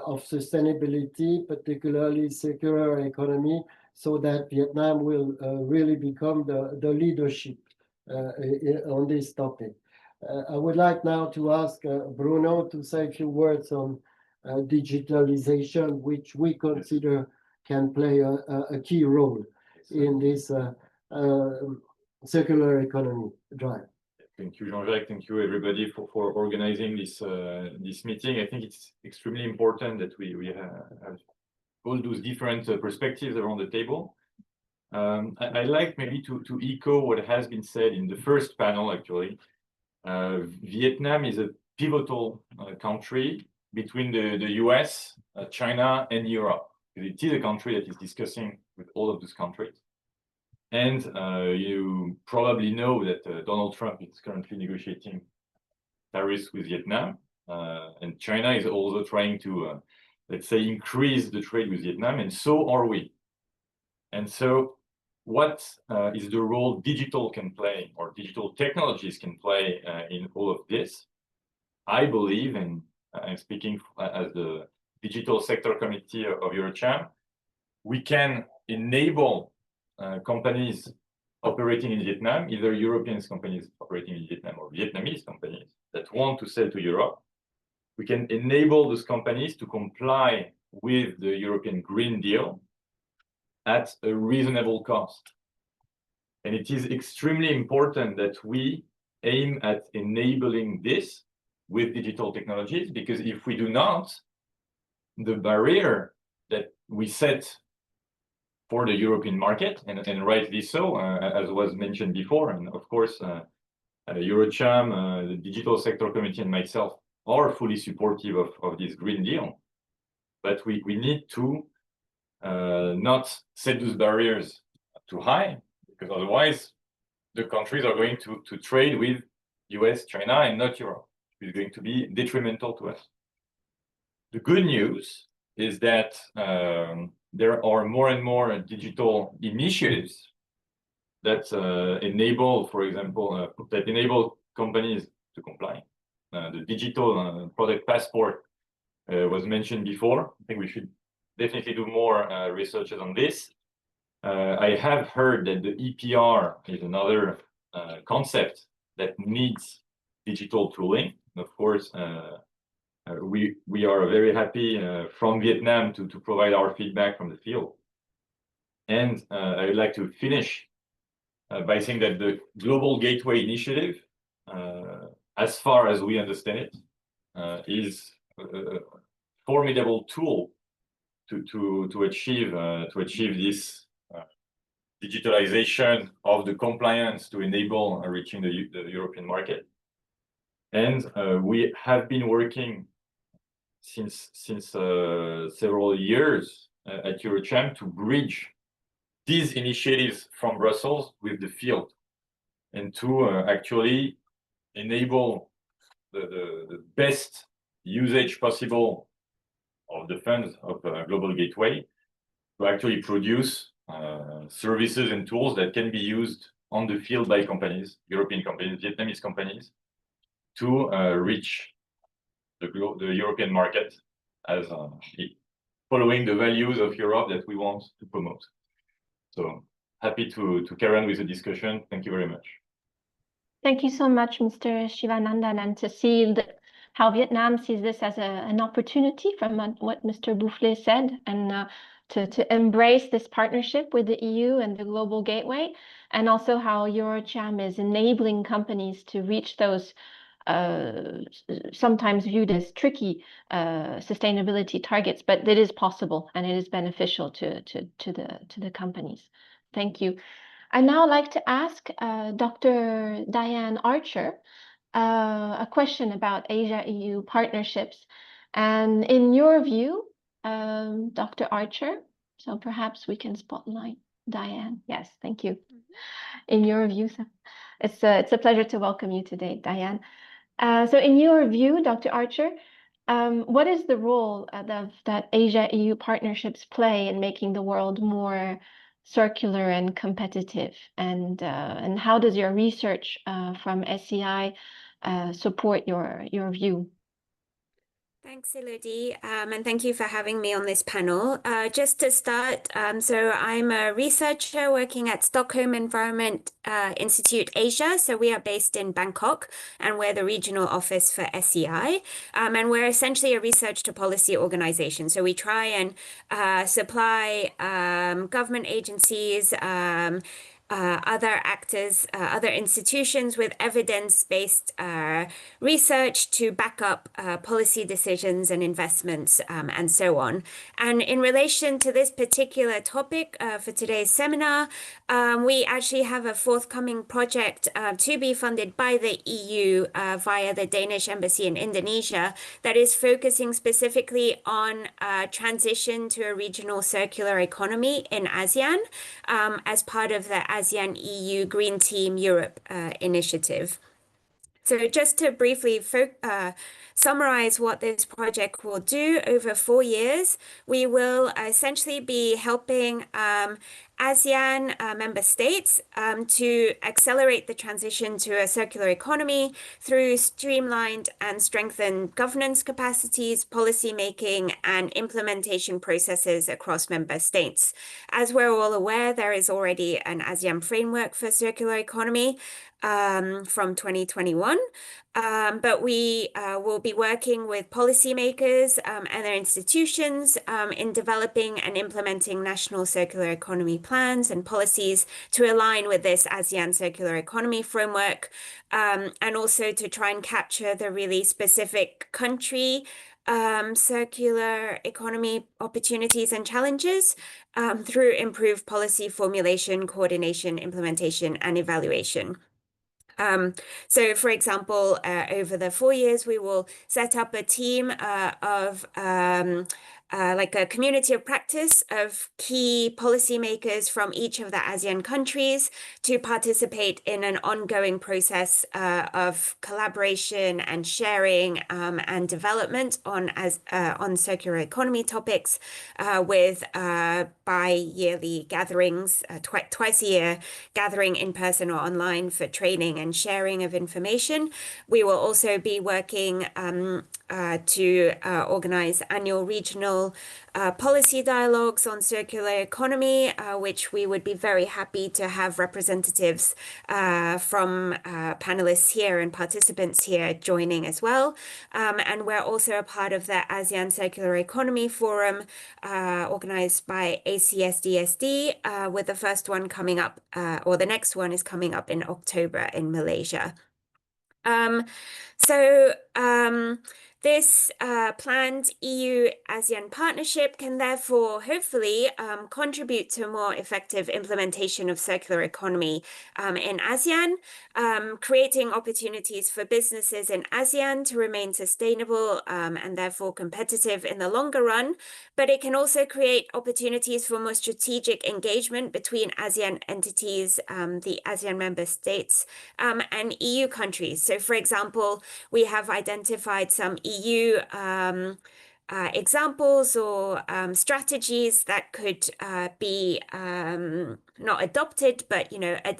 of sustainability, particularly circular economy, so that Vietnam will really become the leadership on this topic. I would like now to ask Bruno to say a few words on digitalization, which we consider can play a key role in this circular economy drive. Thank you, Jean-Jacques. Thank you, everybody, for organizing this this meeting. I think it's extremely important that we have all those different perspectives around the table. I like maybe to echo what has been said in the first panel, actually. Vietnam is a pivotal country between the US, China, and Europe. It is a country that is discussing with all of those countries. And you probably know that Donald Trump is currently negotiating tariffs with Vietnam. And China is also trying to, let's say, increase the trade with Vietnam, and so are we. And so what is the role digital can play, or digital technologies can play in all of this? I believe, and I'm speaking as the Digital Sector Committee of EuroCham, we can enable companies operating in Vietnam, either European companies operating in Vietnam or Vietnamese companies that want to sell to Europe. We can enable those companies to comply with the European Green Deal at a reasonable cost. And it is extremely important that we aim at enabling this with digital technologies, because if we do not, the barrier that we set for the European market, and rightly so, as was mentioned before, and of course, EuroCham, the Digital Sector Committee, and myself are fully supportive of this Green Deal. But we need to not set those barriers too high, because otherwise the countries are going to trade with US, China, and not Europe. It's going to be detrimental to us. The good news is that there are more and more digital initiatives that enable, for example, that enable companies to comply. The digital product passport was mentioned before. I think we should definitely do more researches on this. I have heard that the EPR is another concept that needs digital tooling. Of course, we are very happy from Vietnam to provide our feedback from the field. And I would like to finish by saying that the Global Gateway Initiative, as far as we understand it, is a formidable tool to achieve this digitalization of the compliance to enable reaching the European market. And we have been working since several years at EuroCham to bridge these initiatives from Brussels with the field, and to actually enable the best usage possible of the funds of Global Gateway to actually produce services and tools that can be used on the field by companies, European companies, Vietnamese companies, to reach the European market as following the values of Europe that we want to promote. So happy to carry on with the discussion. Thank you very much. Thank you so much, Mr. Sivanandan, and to see how Vietnam sees this as an opportunity from what Mr. Boufflé said, and to embrace this partnership with the EU and the Global Gateway, and also how EuroCham is enabling companies to reach those sometimes viewed as tricky sustainability targets, but it is possible and it is beneficial to the companies. Thank you. I'd now like to ask Dr. Diane Archer a question about Asia-EU partnerships. And in your view, Dr. Archer, so perhaps we can spotlight Diane. Yes, thank you. In your view, it's a pleasure to welcome you today, Diane. So in your view, Dr. Archer, what is the role that Asia-EU partnerships play in making the world more circular and competitive? And how does your research from SEI support your view? Thanks, Elodie, and thank you for having me on this panel. Just to start, so I'm a researcher working at Stockholm Environment Institute Asia. So we are based in Bangkok, and we're the regional office for SEI. And we're essentially a research to policy organization. So we try and supply government agencies, other actors, other institutions with evidence-based research to back up policy decisions and investments and so on. And in relation to this particular topic for today's seminar, we actually have a forthcoming project to be funded by the EU via the Danish Embassy in Indonesia that is focusing specifically on transition to a regional circular economy in ASEAN as part of the ASEAN EU Green Team Europe initiative. So just to briefly summarize what this project will do over 4 years, we will essentially be helping ASEAN member states to accelerate the transition to a circular economy through streamlined and strengthened governance capacities, policy making, and implementation processes across member states. As we're all aware, there is already an ASEAN framework for circular economy from 2021. But we will be working with policymakers and their institutions in developing and implementing national circular economy plans and policies to align with this ASEAN circular economy framework, and also to try and capture the really specific country circular economy opportunities and challenges through improved policy formulation, coordination, implementation, and evaluation. So, for example, over the 4 years, we will set up a team of like a community of practice of key policymakers from each of the ASEAN countries to participate in an ongoing process of collaboration and sharing and development on circular economy topics with bi-yearly gatherings, twice a year, gathering in person or online for training and sharing of information. We will also be working to organize annual regional policy dialogues on circular economy, which we would be very happy to have representatives from panelists here and participants here joining as well. And we're also a part of the ASEAN Circular Economy Forum organized by ACSDSD, with the first one coming up, or the next one is coming up in October in Malaysia. This planned EU-ASEAN partnership can therefore hopefully contribute to a more effective implementation of circular economy in ASEAN, creating opportunities for businesses in ASEAN to remain sustainable and therefore competitive in the longer run. But it can also create opportunities for more strategic engagement between ASEAN entities, the ASEAN member states, and EU countries. So, for example, we have identified some EU examples or strategies that could be not adopted, but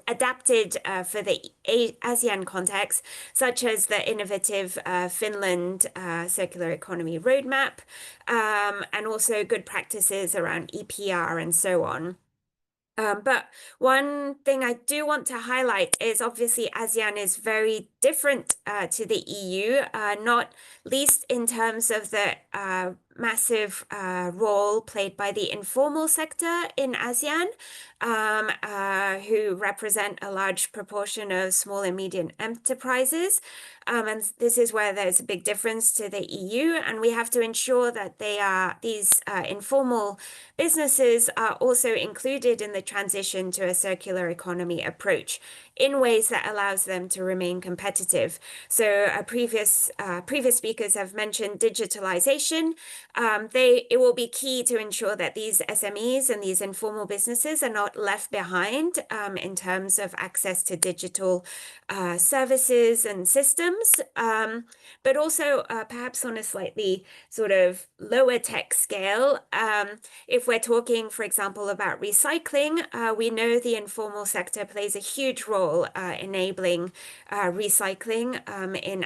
adapted for the ASEAN context, such as the innovative Finland Circular Economy Roadmap, and also good practices around EPR and so on. But one thing I do want to highlight is obviously ASEAN is very different to the EU, not least in terms of the massive role played by the informal sector in ASEAN, who represent a large proportion of small and medium enterprises. And this is where there's a big difference to the EU, and we have to ensure that these informal businesses are also included in the transition to a circular economy approach in ways that allows them to remain competitive. So previous speakers have mentioned digitalization. It will be key to ensure that these SMEs and these informal businesses are not left behind in terms of access to digital services and systems, but also perhaps on a slightly sort of lower tech scale. If we're talking, for example, about recycling, we know the informal sector plays a huge role enabling recycling in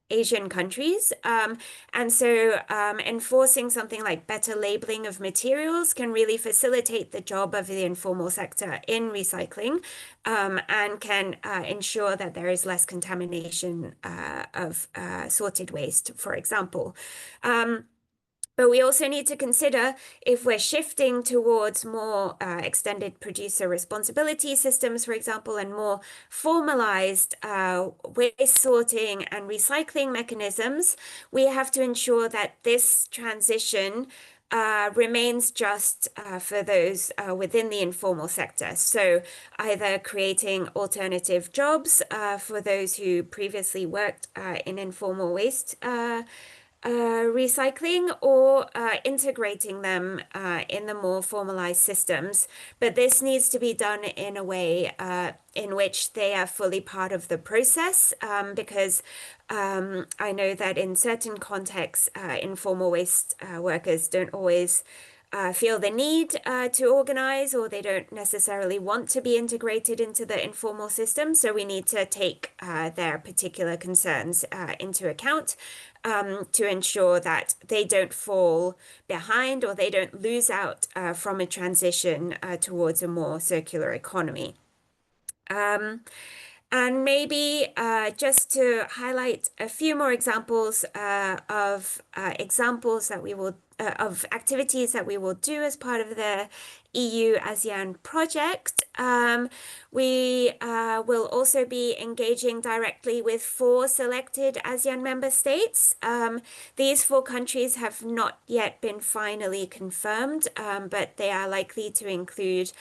Asian countries. And so enforcing something like better labeling of materials can really facilitate the job of the informal sector in recycling, and can ensure that there is less contamination of sorted waste, for example. But we also need to consider if we're shifting towards more extended producer responsibility systems, for example, and more formalized waste sorting and recycling mechanisms, we have to ensure that this transition remains just for those within the informal sector. So either creating alternative jobs for those who previously worked in informal waste recycling, or integrating them in the more formalized systems. But this needs to be done in a way in which they are fully part of the process, because I know that in certain contexts, informal waste workers don't always feel the need to organize, or they don't necessarily want to be integrated into the informal system. So we need to take their particular concerns into account to ensure that they don't fall behind, or they don't lose out from a transition towards a more circular economy. And maybe just to highlight a few more examples of examples that we will of activities that we will do as part of the EU ASEAN project. We will also be engaging directly with 4 selected ASEAN member states. These 4 countries have not yet been finally confirmed, but they are likely to include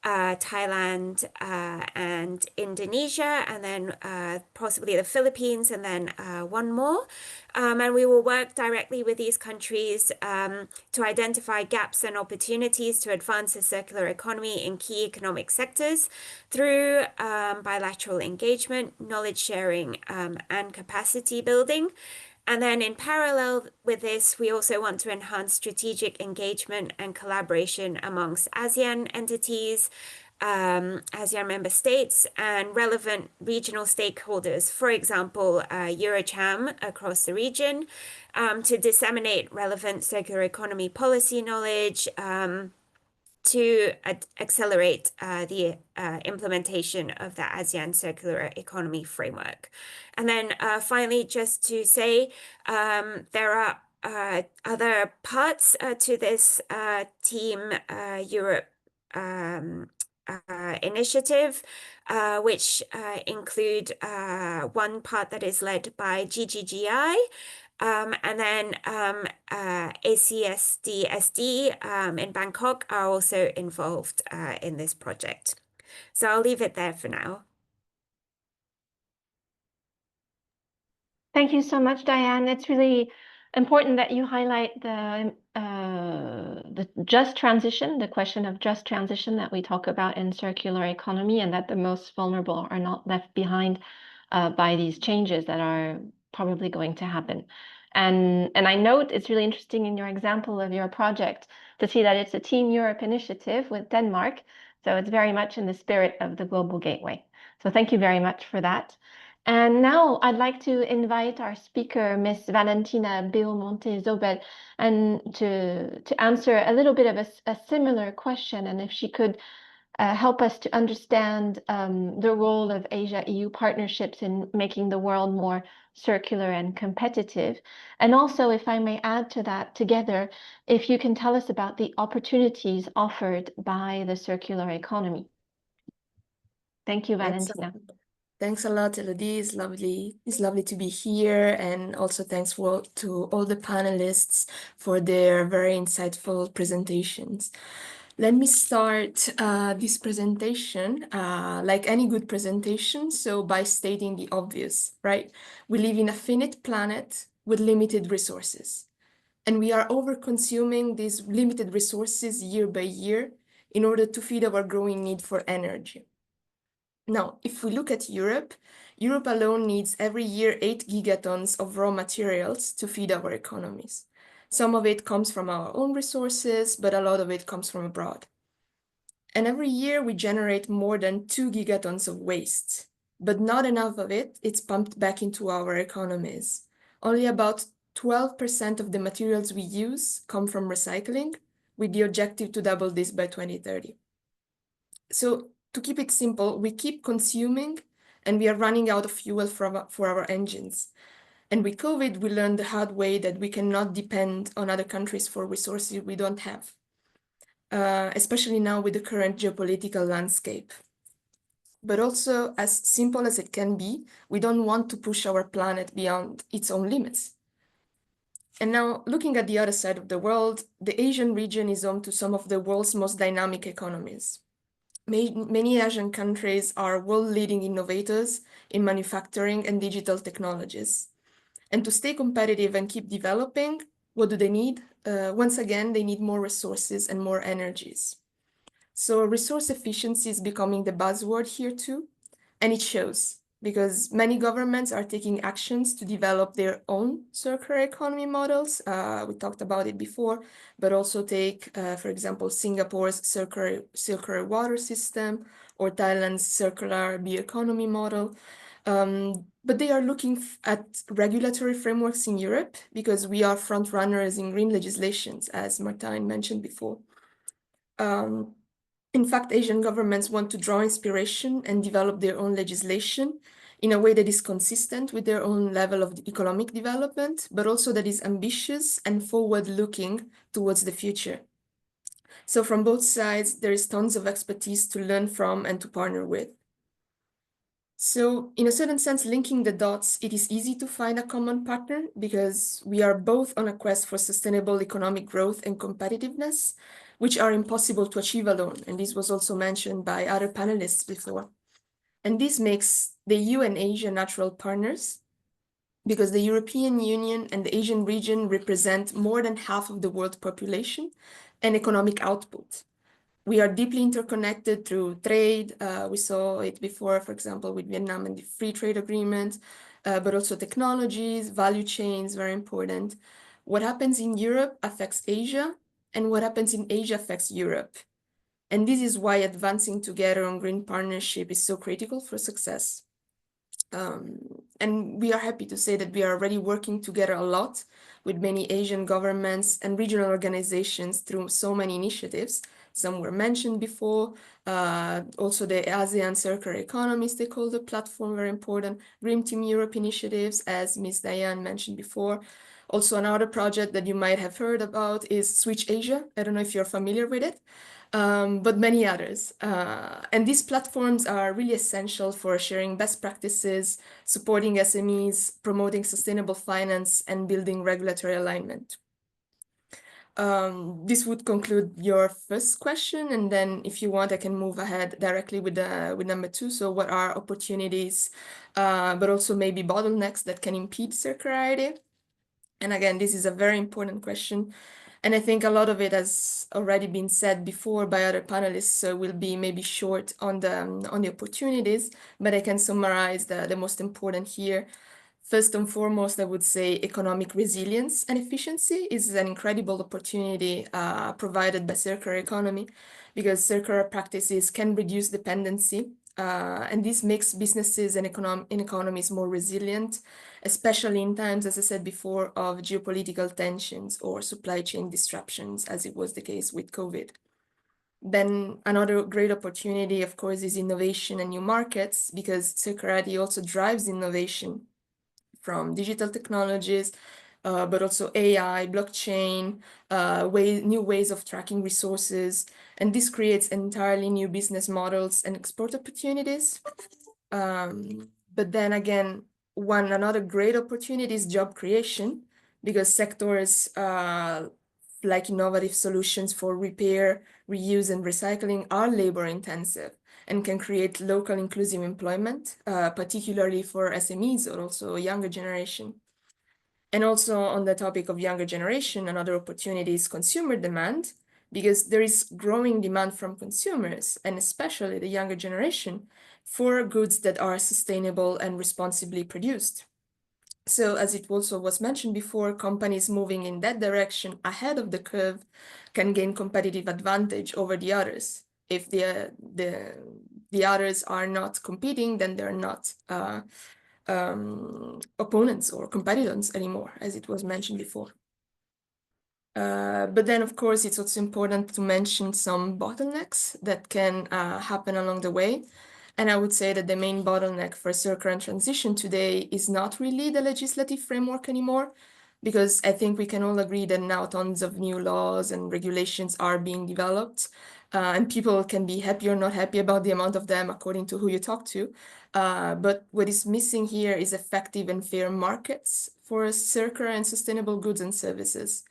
Thailand and Indonesia, and then possibly the Philippines, and then one more. And we will work directly with these countries to identify gaps and opportunities to advance the circular economy in key economic sectors through bilateral engagement, knowledge sharing, and capacity building. And then in parallel with this, we also want to enhance strategic engagement and collaboration amongst ASEAN entities, ASEAN member states, and relevant regional stakeholders, for example, EuroCham across the region, to disseminate relevant circular economy policy knowledge, to accelerate the implementation of the ASEAN Circular Economy Framework. And then finally, just to say, there are other parts to this Team Europe initiative, which include one part that is led by GGGI, and then ACSD-SD in Bangkok are also involved in this project. So I'll leave it there for now. Thank you so much, Diane. It's really important that you highlight the just transition, the question of just transition that we talk about in circular economy, and that the most vulnerable are not left behind by these changes that are probably going to happen. And I note it's really interesting in your example of your project to see that it's a Team Europe initiative with Denmark. So it's very much in the spirit of the Global Gateway. So thank you very much for that. And now I'd like to invite our speaker, Ms. Valentina Beomonte Zobel, and to answer a little bit of a similar question, and if she could help us to understand the role of Asia-EU partnerships in making the world more circular and competitive. And also, if I may add to that together, if you can tell us about the opportunities offered by the circular economy. Thank you, Valentina. Thanks a lot, Elodie. It's lovely to be here, and also thanks to all the panelists for their very insightful presentations. Let me start this presentation like any good presentation, so by stating the obvious, right? We live in a finite planet with limited resources, and we are over-consuming these limited resources year by year in order to feed our growing need for energy. Now, if we look at Europe, Europe alone needs every year 8 gigatons of raw materials to feed our economies. Some of it comes from our own resources, but a lot of it comes from abroad. And every year we generate more than 2 gigatons of waste, but not enough of it, it's pumped back into our economies. only about 12% of the materials we use come from recycling, with the objective to double this by 2030. So to keep it simple, we keep consuming and we are running out of fuel for our engines. And with COVID, we learned the hard way that we cannot depend on other countries for resources we don't have, especially now with the current geopolitical landscape. But also, as simple as it can be, we don't want to push our planet beyond its own limits. And now, looking at the other side of the world, the Asian region is home to some of the world's most dynamic economies. Many Asian countries are world-leading innovators in manufacturing and digital technologies. And to stay competitive and keep developing, what do they need? Once again, they need more resources and more energies. So resource efficiency is becoming the buzzword here too, and it shows because many governments are taking actions to develop their own circular economy models. We talked about it before, but also take, for example, Singapore's circular water system or Thailand's circular bioeconomy model. But they are looking at regulatory frameworks in Europe because we are front runners in green legislations, as Martijn mentioned before. In fact, Asian governments want to draw inspiration and develop their own legislation in a way that is consistent with their own level of economic development, but also that is ambitious and forward-looking towards the future. So from both sides, there is tons of expertise to learn from and to partner with. So in a certain sense, linking the dots, it is easy to find a common partner because we are both on a quest for sustainable economic growth and competitiveness, which are impossible to achieve alone. And this was also mentioned by other panelists before. And this makes the EU and Asia natural partners because the European Union and the Asian region represent more than half of the world population and economic output. We are deeply interconnected through trade. We saw it before, for example, with Vietnam and the free trade agreement, but also technologies, value chains, very important. What happens in Europe affects Asia, and what happens in Asia affects Europe. And this is why advancing together on green partnership is so critical for success. And we are happy to say that we are already working together a lot with many Asian governments and regional organizations through so many initiatives. Some were mentioned before, also the ASEAN Circular Economy Stakeholder Platform, very important, Green Team Europe initiatives, as Ms. Diane mentioned before. Also another project that you might have heard about is Switch Asia. I don't know if you're familiar with it, but many others. And these platforms are really essential for sharing best practices, supporting SMEs, promoting sustainable finance, and building regulatory alignment. This would conclude your first question, and then if you want, I can move ahead directly with number two. So what are opportunities, but also maybe bottlenecks that can impede circularity? And again, this is a very important question. And I think a lot of it has already been said before by other panelists, so will be maybe short on the opportunities, but I can summarize the most important here. First and foremost, I would say economic resilience and efficiency is an incredible opportunity provided by circular economy because circular practices can reduce dependency and this makes businesses and economies more resilient, especially in times, as I said before, of geopolitical tensions or supply chain disruptions, as it was the case with COVID. Then another great opportunity, of course, is innovation and new markets because circularity also drives innovation from digital technologies, but also AI, blockchain, new ways of tracking resources. And this creates entirely new business models and export opportunities. But then again, another great opportunity is job creation because sectors like innovative solutions for repair, reuse, and recycling are labor intensive and can create local inclusive employment, particularly for SMEs or also younger generation. And also on the topic of younger generation, another opportunity is consumer demand, because there is growing demand from consumers, and especially the younger generation, for goods that are sustainable and responsibly produced. So as it also was mentioned before, companies moving in that direction ahead of the curve can gain competitive advantage over the others. If the others are not competing, then they're not opponents or competitors anymore, as it was mentioned before. But then, of course, it's also important to mention some bottlenecks that can happen along the way. And I would say that the main bottleneck for circular transition today is not really the legislative framework anymore, because I think we can all agree that now tons of new laws and regulations are being developed, and people can be happy or not happy about the amount of them according to who you talk to. But what is missing here is effective and fair markets for circular and sustainable goods and services,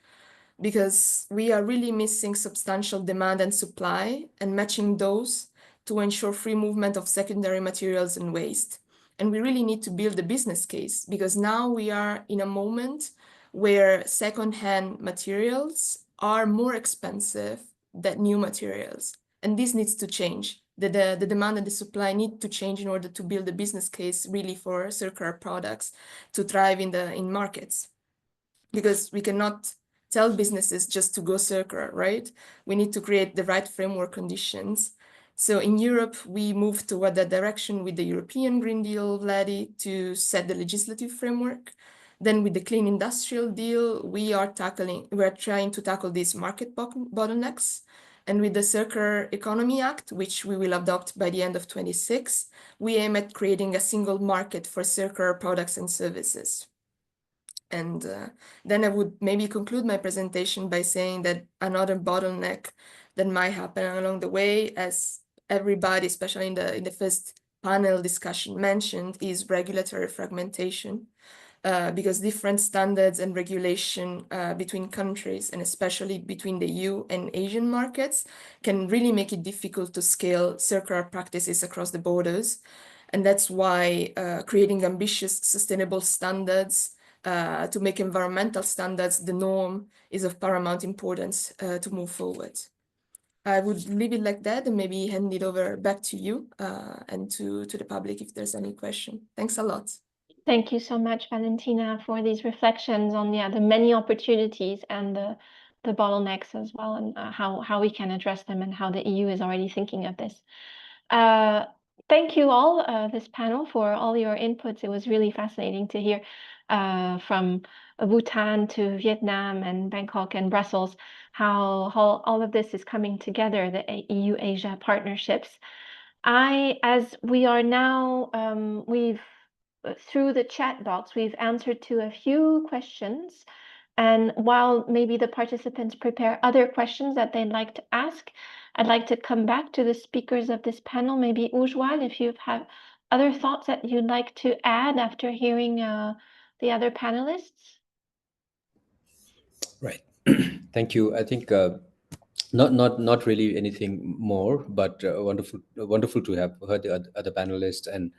because we are really missing substantial demand and supply and matching those to ensure free movement of secondary materials and waste. And we really need to build a business case, because now we are in a moment where second-hand materials are more expensive than new materials. And this needs to change. The demand and the supply need to change in order to build a business case really for circular products to thrive in markets. Because we cannot tell businesses just to go circular, right? We need to create the right framework conditions. So in Europe, we moved toward that direction with the European Green Deal, Vladi, to set the legislative framework. Then with the Clean Industrial Deal, we are trying to tackle these market bottlenecks. And with the Circular Economy Act, which we will adopt by the end of 2026, we aim at creating a single market for circular products and services. And then I would maybe conclude my presentation by saying that another bottleneck that might happen along the way, as everybody, especially in the first panel discussion mentioned, is regulatory fragmentation, because different standards and regulation between countries, and especially between the EU and Asian markets, can really make it difficult to scale circular practices across the borders. And that's why creating ambitious, sustainable standards to make environmental standards the norm is of paramount importance to move forward. I would leave it like that and maybe hand it over back to you and to the public if there's any question. Thanks a lot. Thank you so much, Valentina, for these reflections on the many opportunities and the bottlenecks as well, and how we can address them and how the EU is already thinking of this. Thank you all, this panel, for all your inputs. It was really fascinating to hear from Bhutan to Vietnam and Bangkok and Brussels, how all of this is coming together, the EU-Asia partnerships. As we are now, through the chat box, we've answered to a few questions. And while maybe the participants prepare other questions that they'd like to ask, I'd like to come back to the speakers of this panel. Maybe Ujwal, if you have other thoughts that you'd like to add after hearing the other panelists. Right. Thank you. I think not really anything more, but wonderful to have heard the other panelists and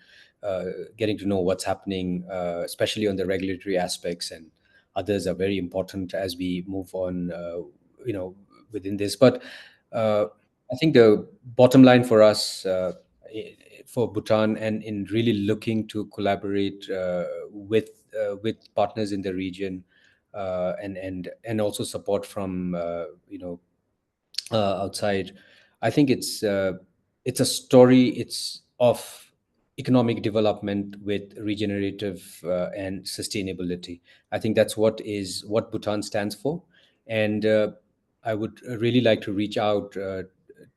getting to know what's happening, especially on the regulatory aspects, and others are very important as we move on, within this. But I think the bottom line for us, for Bhutan, and in really looking to collaborate with partners in the region, and also support from outside. I think it's a story. It's of economic development with regenerative and sustainability. I think that's what Bhutan stands for, and I would really like to reach out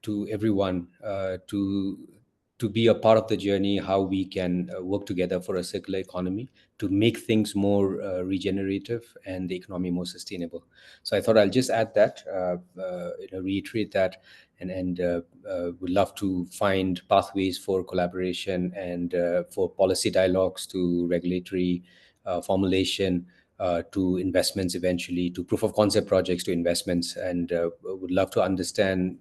to everyone to be a part of the journey, how we can work together for a circular economy to make things more regenerative and the economy more sustainable. So I thought I'll just add that, reiterate that, and would love to find pathways for collaboration and for policy dialogues, to regulatory formulation, to investments, eventually to proof of concept projects, to investments, and would love to understand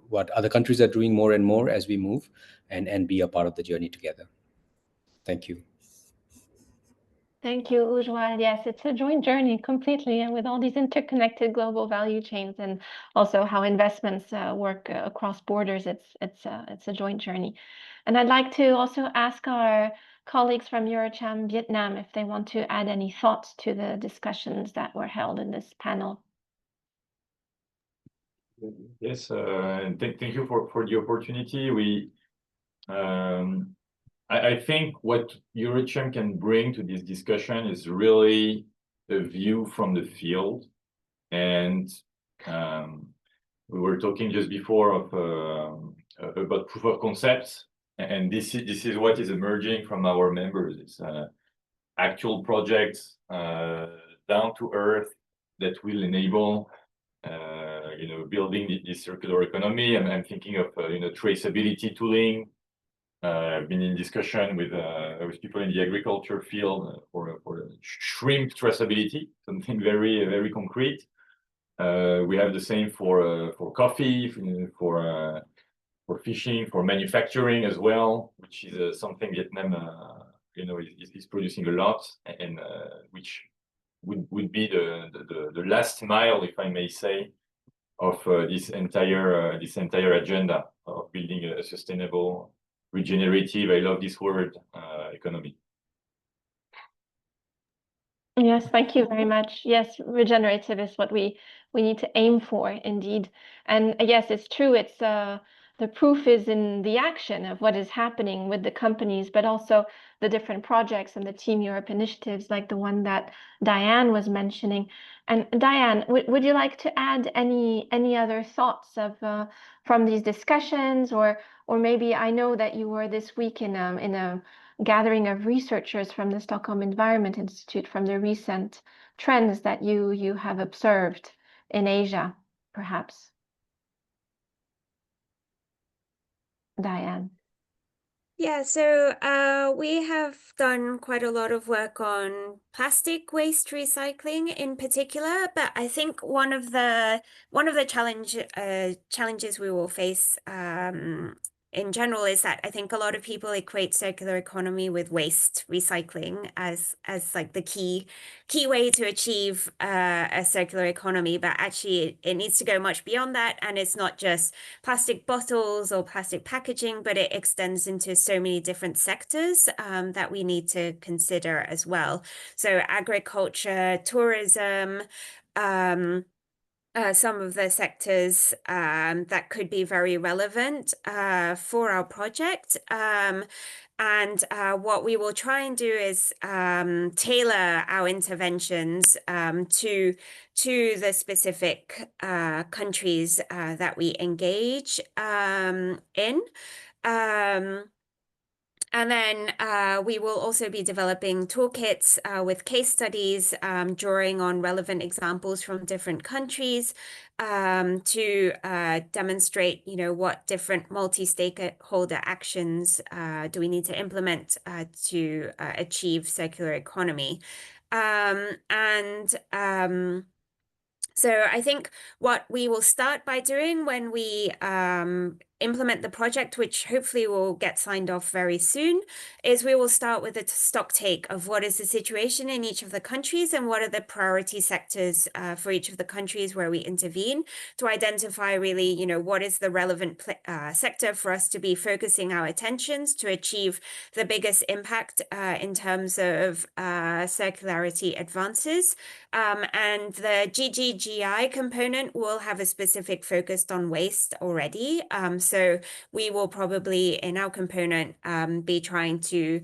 what other countries are doing more and more as we move, and be a part of the journey together. Thank you. Thank you, Ujwal. Yes, it's a joint journey completely, and with all these interconnected global value chains, and also how investments work across borders, it's a joint journey. And I'd like to also ask our colleagues from EuroCham Vietnam if they want to add any thoughts to the discussions that were held in this panel. Yes, and thank you for the opportunity. I I think what EuroCham can bring to this discussion is really a view from the field. And we were talking just before about proof of concepts, and this is what is emerging from our members. It's actual projects down to earth that will enable building this circular economy. And I'm thinking of traceability tooling. I've been in discussion with people in the agriculture field for shrimp traceability, something very, very concrete. We have the same for coffee, for fishing, for manufacturing as well, which is something Vietnam is producing a lot, and which would be the last mile, if I may say, of this entire agenda of building a sustainable, regenerative, I love this word, economy. Yes, thank you very much. Yes, regenerative is what we need to aim for, indeed. And yes, it's true. It's the proof is in the action of what is happening with the companies, but also the different projects and the Team Europe initiatives, like the one that Diane was mentioning. And Diane, would you like to add any other thoughts of from these discussions, or maybe I know that you were this week in a gathering of researchers from the Stockholm Environment Institute from the recent trends that you have observed in Asia, perhaps. Diane. Yeah, so we have done quite a lot of work on plastic waste recycling in particular, but I think one of the challenges we will face in general is that I think a lot of people equate circular economy with waste recycling as like the key way to achieve a circular economy, but actually it needs to go much beyond that, and it's not just plastic bottles or plastic packaging, but it extends into so many different sectors that we need to consider as well. So agriculture, tourism, some of the sectors that could be very relevant for our project. And what we will try and do is tailor our interventions to the specific countries that we engage in. And then we will also be developing toolkits with case studies, drawing on relevant examples from different countries to demonstrate, what different multi-stakeholder actions do we need to implement to achieve circular economy. So I think what we will start by doing when we implement the project, which hopefully will get signed off very soon, is we will start with a stock take of what is the situation in each of the countries and what are the priority sectors for each of the countries where we intervene, to identify really, what is the relevant sector for us to be focusing our attentions to achieve the biggest impact in terms of circularity advances. And the GGGI component will have a specific focus on waste already. So we will probably in our component be trying to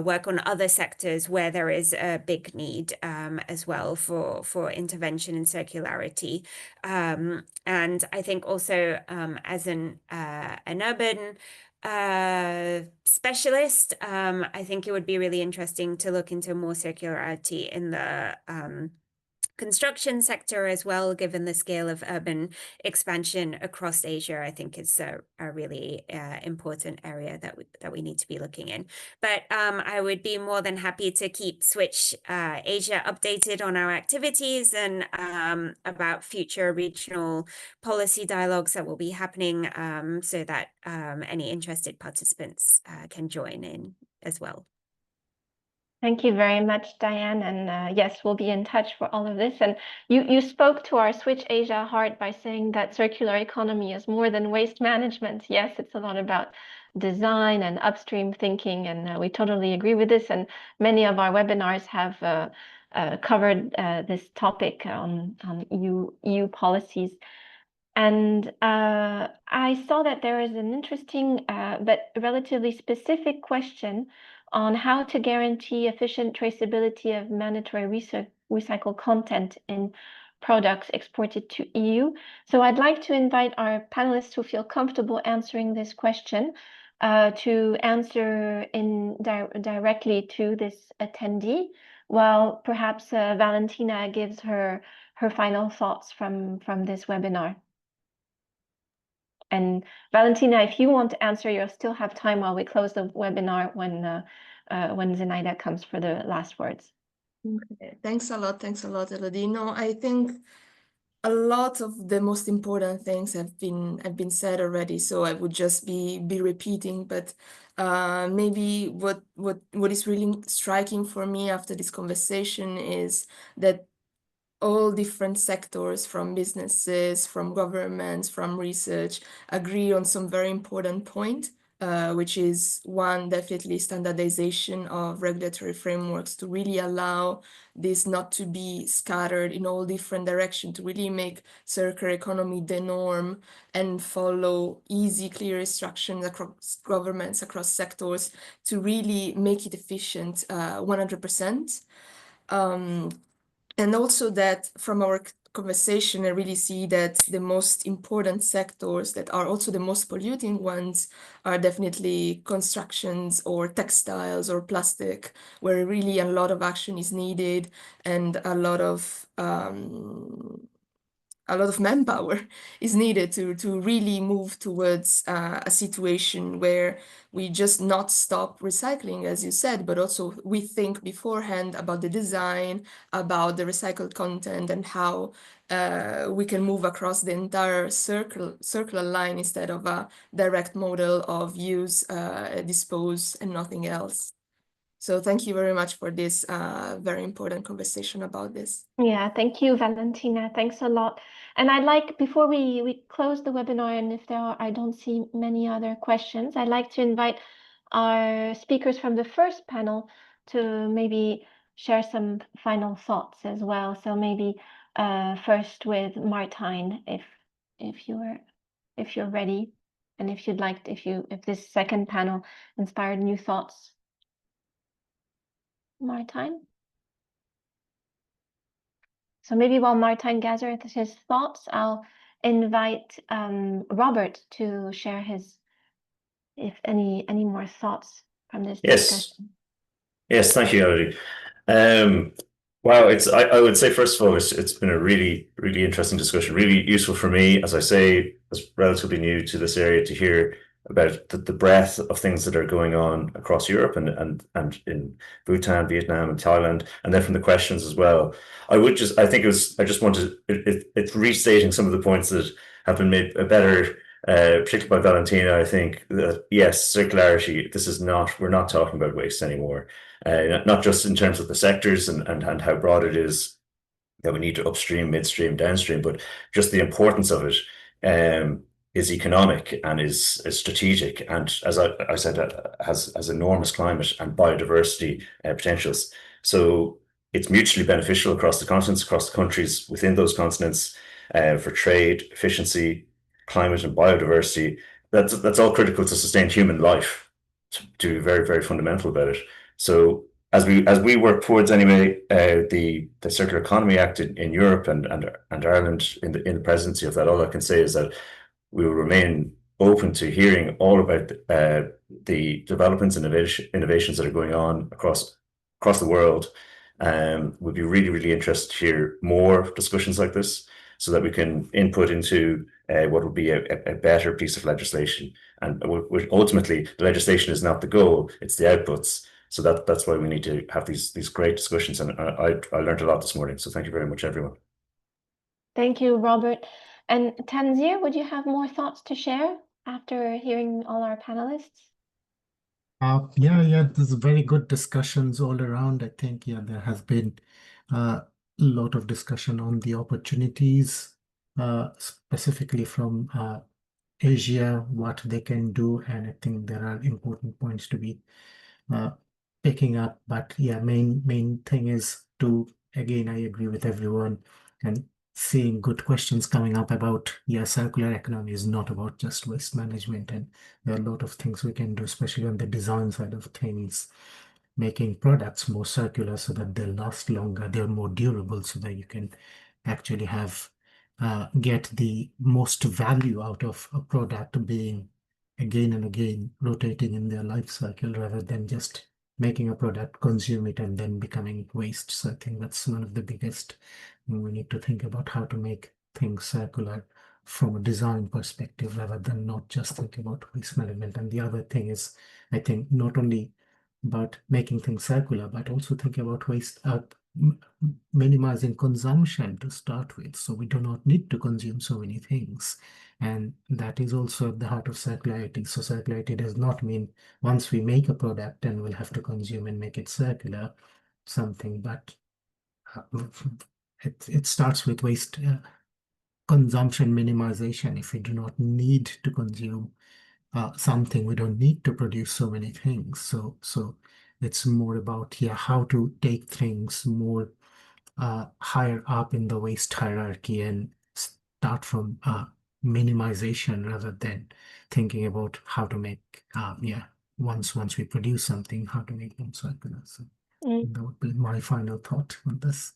work on other sectors where there is a big need as well for intervention in circularity. And I think also as an urban specialist, I think it would be really interesting to look into more circularity in the construction sector as well, given the scale of urban expansion across Asia. I think it's a really important area that we need to be looking in. But I would be more than happy to keep Switch Asia updated on our activities and about future regional policy dialogues that will be happening, so that any interested participants can join in as well. Thank you very much, Diane. And yes, we'll be in touch for all of this. And you spoke to our Switch Asia heart by saying that circular economy is more than waste management. Yes, it's a lot about design and upstream thinking. And we totally agree with this. And many of our webinars have covered this topic on EU policies. And I saw that there is an interesting but relatively specific question on how to guarantee efficient traceability of mandatory recycled content in products exported to EU. So I'd like to invite our panelists who feel comfortable answering this question to answer directly to this attendee, while perhaps Valentina gives her final thoughts from this webinar. And Valentina, if you want to answer, you'll still have time while we close the webinar when Zenaida comes for the last words. Okay. Thanks a lot, Elodie. No, I think a lot of the most important things have been said already, so I would just be repeating. But maybe what is really striking for me after this conversation is that all different sectors, from businesses, from governments, from research, agree on some very important point, which is one, definitely standardization of regulatory frameworks to really allow this not to be scattered in all different directions, to really make circular economy the norm and follow easy, clear instructions across governments, across sectors, to really make it efficient 100%. And also that from our conversation, I really see that the most important sectors that are also the most polluting ones are definitely constructions or textiles or plastic, where really a lot of action is needed and a lot of manpower is needed to really move towards a situation where we just not stop recycling, as you said, but also we think beforehand about the design, about the recycled content, and how we can move across the entire circular line instead of a direct model of use, dispose, and nothing else. So thank you very much for this very important conversation about this. Yeah, thank you, Valentina. Thanks a lot. And I'd like, before we close the webinar, and if there are, I don't see many other questions, I'd like to invite our speakers from the first panel to maybe share some final thoughts as well. So maybe first with Martijn, if you're ready, and if you'd like, if this second panel inspired new thoughts. Martijn? So maybe while Martijn gathers his thoughts, I'll invite Robert to share if any more thoughts from this discussion. Yes, thank you, Elodie. Wow, I would say, first of all, it's been a really, really interesting discussion, really useful for me, as I say, as relatively new to this area, to hear about the breadth of things that are going on across Europe and in Bhutan, Vietnam, and Thailand, and then from the questions as well. It's restating some of the points that have been made better, particularly by Valentina. I think that, yes, circularity, we're not talking about waste anymore. Not just in terms of the sectors and how broad it is that we need to upstream, midstream, downstream, but just the importance of it is economic and is strategic, and as I said, has enormous climate and biodiversity potentials. So it's mutually beneficial across the continents, across the countries within those continents, for trade, efficiency, climate, and biodiversity. That's all critical to sustain human life, to be very, very fundamental about it. So as we work towards, anyway, the Circular Economy Act in Europe and Ireland in the presidency of that, all I can say is that we will remain open to hearing all about the developments and innovations that are going on across the world. We'd be really, really interested to hear more discussions like this, so that we can input into what would be a better piece of legislation. And ultimately, the legislation is not the goal; it's the outputs. So that's why we need to have these great discussions. And I learned a lot this morning. So thank you very much, everyone. Thank you, Robert. And Tanzir, would you have more thoughts to share after hearing all our panelists? Yeah, there's very good discussions all around. I think, there has been a lot of discussion on the opportunities, specifically from Asia, what they can do, and I think there are important points to be picking up. But main thing is to, again, I agree with everyone, and seeing good questions coming up about, yeah, circular economy is not about just waste management, and there are a lot of things we can do, especially on the design side of things, making products more circular so that they'll last longer, they're more durable, so that you can actually have get the most value out of a product being again and again rotating in their life cycle, rather than just making a product, consume it, and then becoming waste. So I think that's one of the biggest. We need to think about how to make things circular from a design perspective, rather than not just think about waste management. And the other thing is, I think, not only about making things circular, but also thinking about waste, minimizing consumption to start with. So we do not need to consume so many things. And that is also at the heart of circularity. So circularity does not mean once we make a product and we'll have to consume and make it circular something, but it starts with waste consumption minimization. If we do not need to consume something, we don't need to produce so many things. So it's more about, yeah, how to take things more higher up in the waste hierarchy and start from minimization, rather than thinking about how to make, yeah, once we produce something, how to make them circular. So that would be my final thought on this.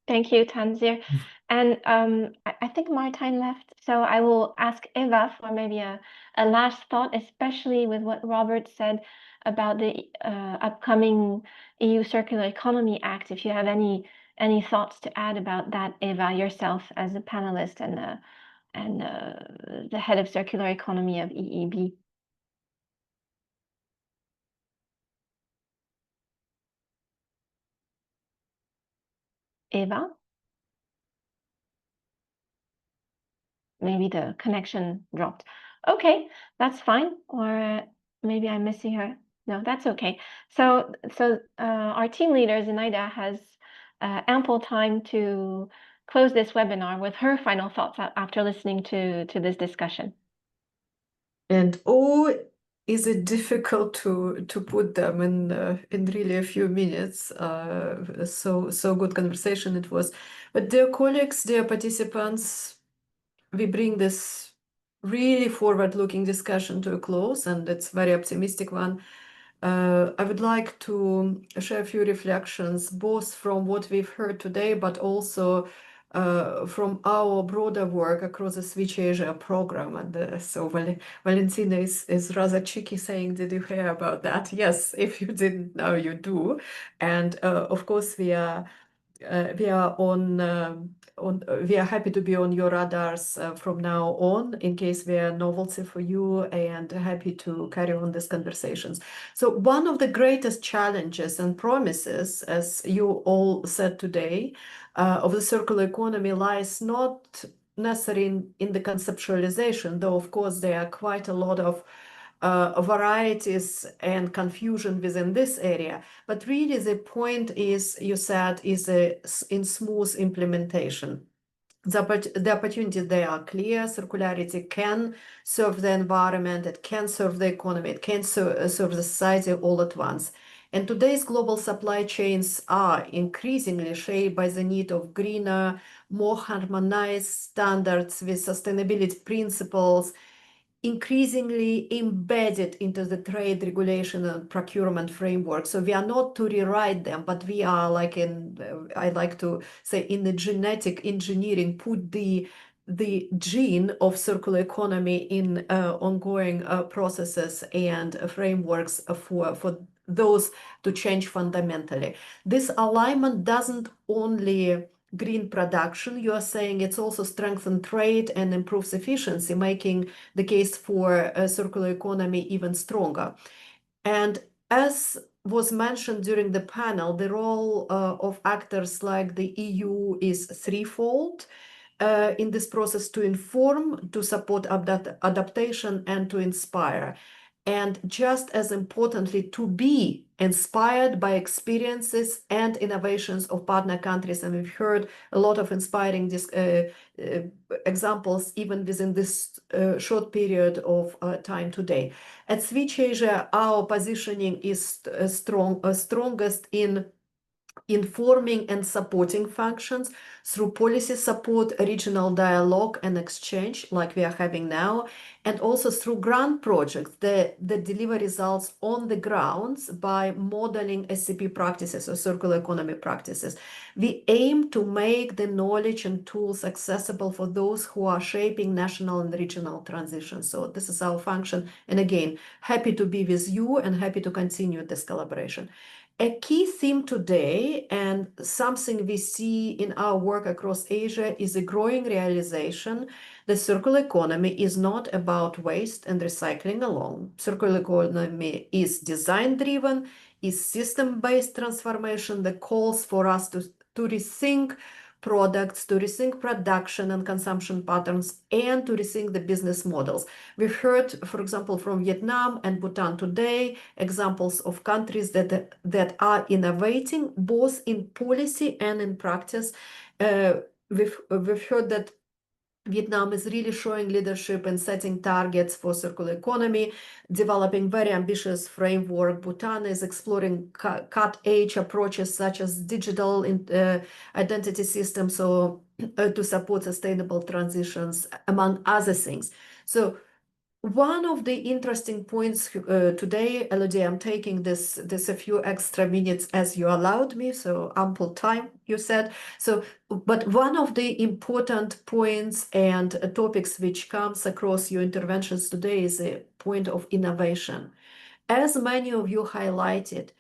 Thank you, Tanzir. And I think Martijn left, so I will ask Eva for maybe a last thought, especially with what Robert said about the upcoming EU Circular Economy Act. If you have any thoughts to add about that, Eva, yourself as a panelist and the head of circular economy of EEB. Eva? Maybe the connection dropped. Okay, that's fine. Or maybe I'm missing her. No, that's okay. So our team leader, Zenaida, has ample time to close this webinar with her final thoughts after listening to this discussion. And is it difficult to put them in really a few minutes? So good conversation it was. But dear colleagues, dear participants, we bring this really forward-looking discussion to a close, and it's a very optimistic one. I would like to share a few reflections, both from what we've heard today, but also from our broader work across the Switch Asia program. And so Valentina is rather cheeky saying, did you hear about that? Yes, if you didn't know, you do. And of course, we are happy to be on your radars from now on, in case we are novelty for you, and happy to carry on these conversations. So one of the greatest challenges and promises, as you all said today, of the circular economy lies not necessarily in the conceptualization, though of course there are quite a lot of varieties and confusion within this area, but really the point is, you said, is in smooth implementation. The opportunities, they are clear. Circularity can serve the environment, it can serve the economy, it can serve the society all at once. And today's global supply chains are increasingly shaped by the need of greener, more harmonized standards with sustainability principles, increasingly embedded into the trade regulation and procurement framework. So we are not to rewrite them, but we are like I like to say, in the genetic engineering, put the gene of circular economy in ongoing processes and frameworks for those to change fundamentally. This alignment doesn't only green production, you are saying, it's also strengthen trade and improves efficiency, making the case for a circular economy even stronger. And as was mentioned during the panel, the role of actors like the EU is threefold in this process: to inform, to support adaptation, and to inspire. And just as importantly, to be inspired by experiences and innovations of partner countries. And we've heard a lot of inspiring examples even within this short period of time today. At Switch Asia, our positioning is strongest in informing and supporting functions through policy support, regional dialogue and exchange like we are having now, and also through grant projects that deliver results on the grounds by modeling SCP practices or circular economy practices. We aim to make the knowledge and tools accessible for those who are shaping national and regional transitions. So this is our function. And again, happy to be with you and happy to continue this collaboration. A key theme today and something we see in our work across Asia is a growing realization that circular economy is not about waste and recycling alone. Circular economy is design-driven, is system-based transformation that calls for us to rethink products, to rethink production and consumption patterns, and to rethink the business models. We've heard, for example, from Vietnam and Bhutan today, examples of countries that are innovating both in policy and in practice. We've heard that Vietnam is really showing leadership and setting targets for circular economy, developing very ambitious framework. Bhutan is exploring cut-edge approaches such as digital identity systems so to support sustainable transitions, among other things. So one of the interesting points today, Elodie, I'm taking this a few extra minutes as you allowed me, so ample time, you said. So, but one of the important points and topics which comes across your interventions today is a point of innovation. As many of you highlighted,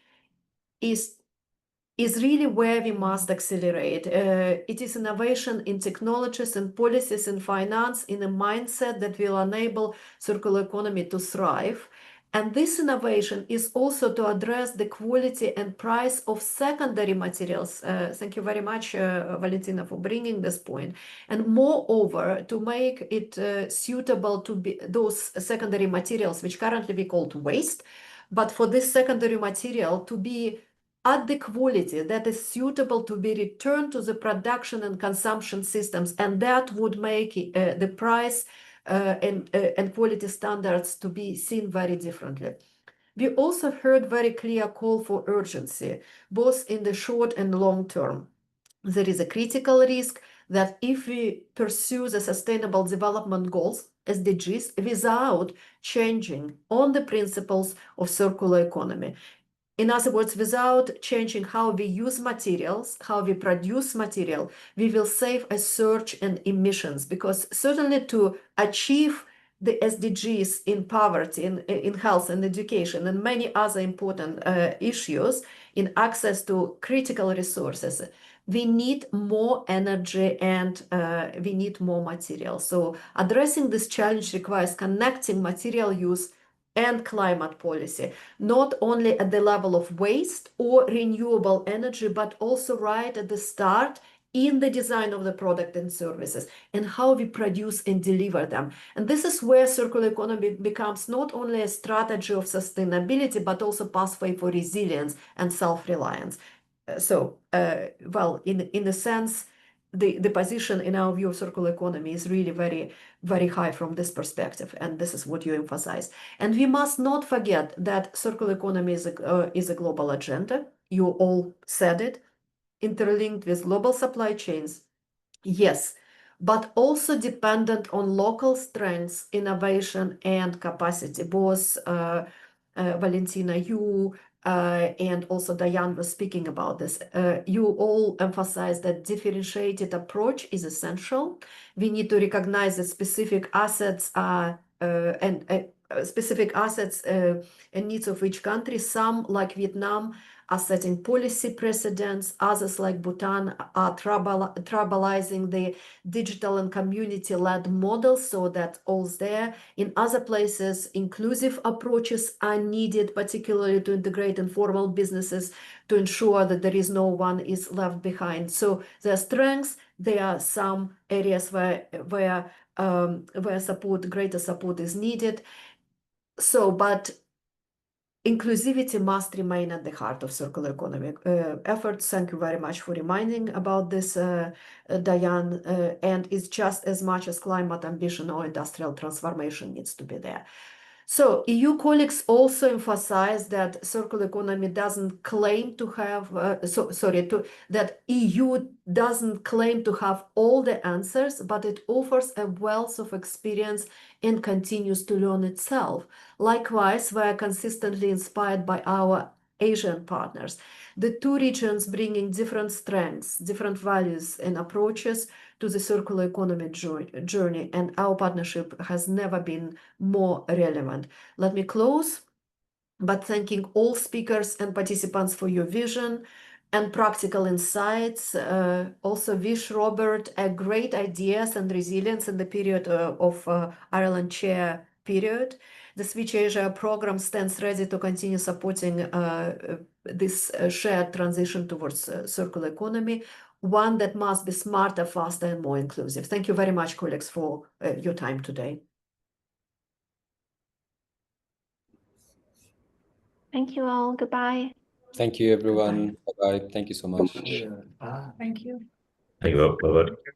is really where we must accelerate. It is innovation in technologies and policies and finance in a mindset that will enable circular economy to thrive. And this innovation is also to address the quality and price of secondary materials. Thank you very much, Valentina, for bringing this point. And moreover, to make it suitable to be those secondary materials, which currently we call waste, but for this secondary material to be at the quality that is suitable to be returned to the production and consumption systems, and that would make the price and quality standards to be seen very differently. We also heard very clear call for urgency, both in the short and long term. There is a critical risk that if we pursue the Sustainable Development Goals, SDGs, without changing on the principles of circular economy, in other words, without changing how we use materials, how we produce material, we will save a surge in emissions, because certainly to achieve the SDGs in poverty, in health and education, and many other important issues in access to critical resources, we need more energy and we need more material. So addressing this challenge requires connecting material use and climate policy, not only at the level of waste or renewable energy, but also right at the start in the design of the product and services and how we produce and deliver them. And this is where circular economy becomes not only a strategy of sustainability, but also pathway for resilience and self-reliance. Well, in a sense, the position in our view of circular economy is really very, very high from this perspective, and this is what you emphasize. And we must not forget that circular economy is a global agenda. You all said it, interlinked with global supply chains, yes, but also dependent on local strengths, innovation, and capacity. Both Valentina, you and also Diane was speaking about this. You all emphasize that differentiated approach is essential. We need to recognize that specific assets and needs of each country. Some, like Vietnam, are setting policy precedents. Others, like Bhutan, are tribalizing the digital and community-led models, so that all's there. In other places, inclusive approaches are needed, particularly to integrate informal businesses to ensure that there is no one is left behind. So there are strengths. There are some areas where greater support is needed. So, but inclusivity must remain at the heart of circular economy efforts. Thank you very much for reminding about this, Diane. And it's just as much as climate ambition or industrial transformation needs to be there. So EU colleagues also emphasize that circular economy doesn't claim to have, that EU doesn't claim to have all the answers, but it offers a wealth of experience and continues to learn itself. Likewise, we are consistently inspired by our Asian partners. The two regions bringing different strengths, different values and approaches to the circular economy journey, and our partnership has never been more relevant. Let me close by thanking all speakers and participants for your vision and practical insights. Also wish Robert a great ideas and resilience in the period of Ireland chair period. The Switch Asia program stands ready to continue supporting this shared transition towards circular economy, one that must be smarter, faster, and more inclusive. Thank you very much, colleagues, for your time today. Thank you all. Goodbye. Thank you, everyone. Bye-bye. Thank you so much. Yeah. Thank you. Thank you. Bye-bye.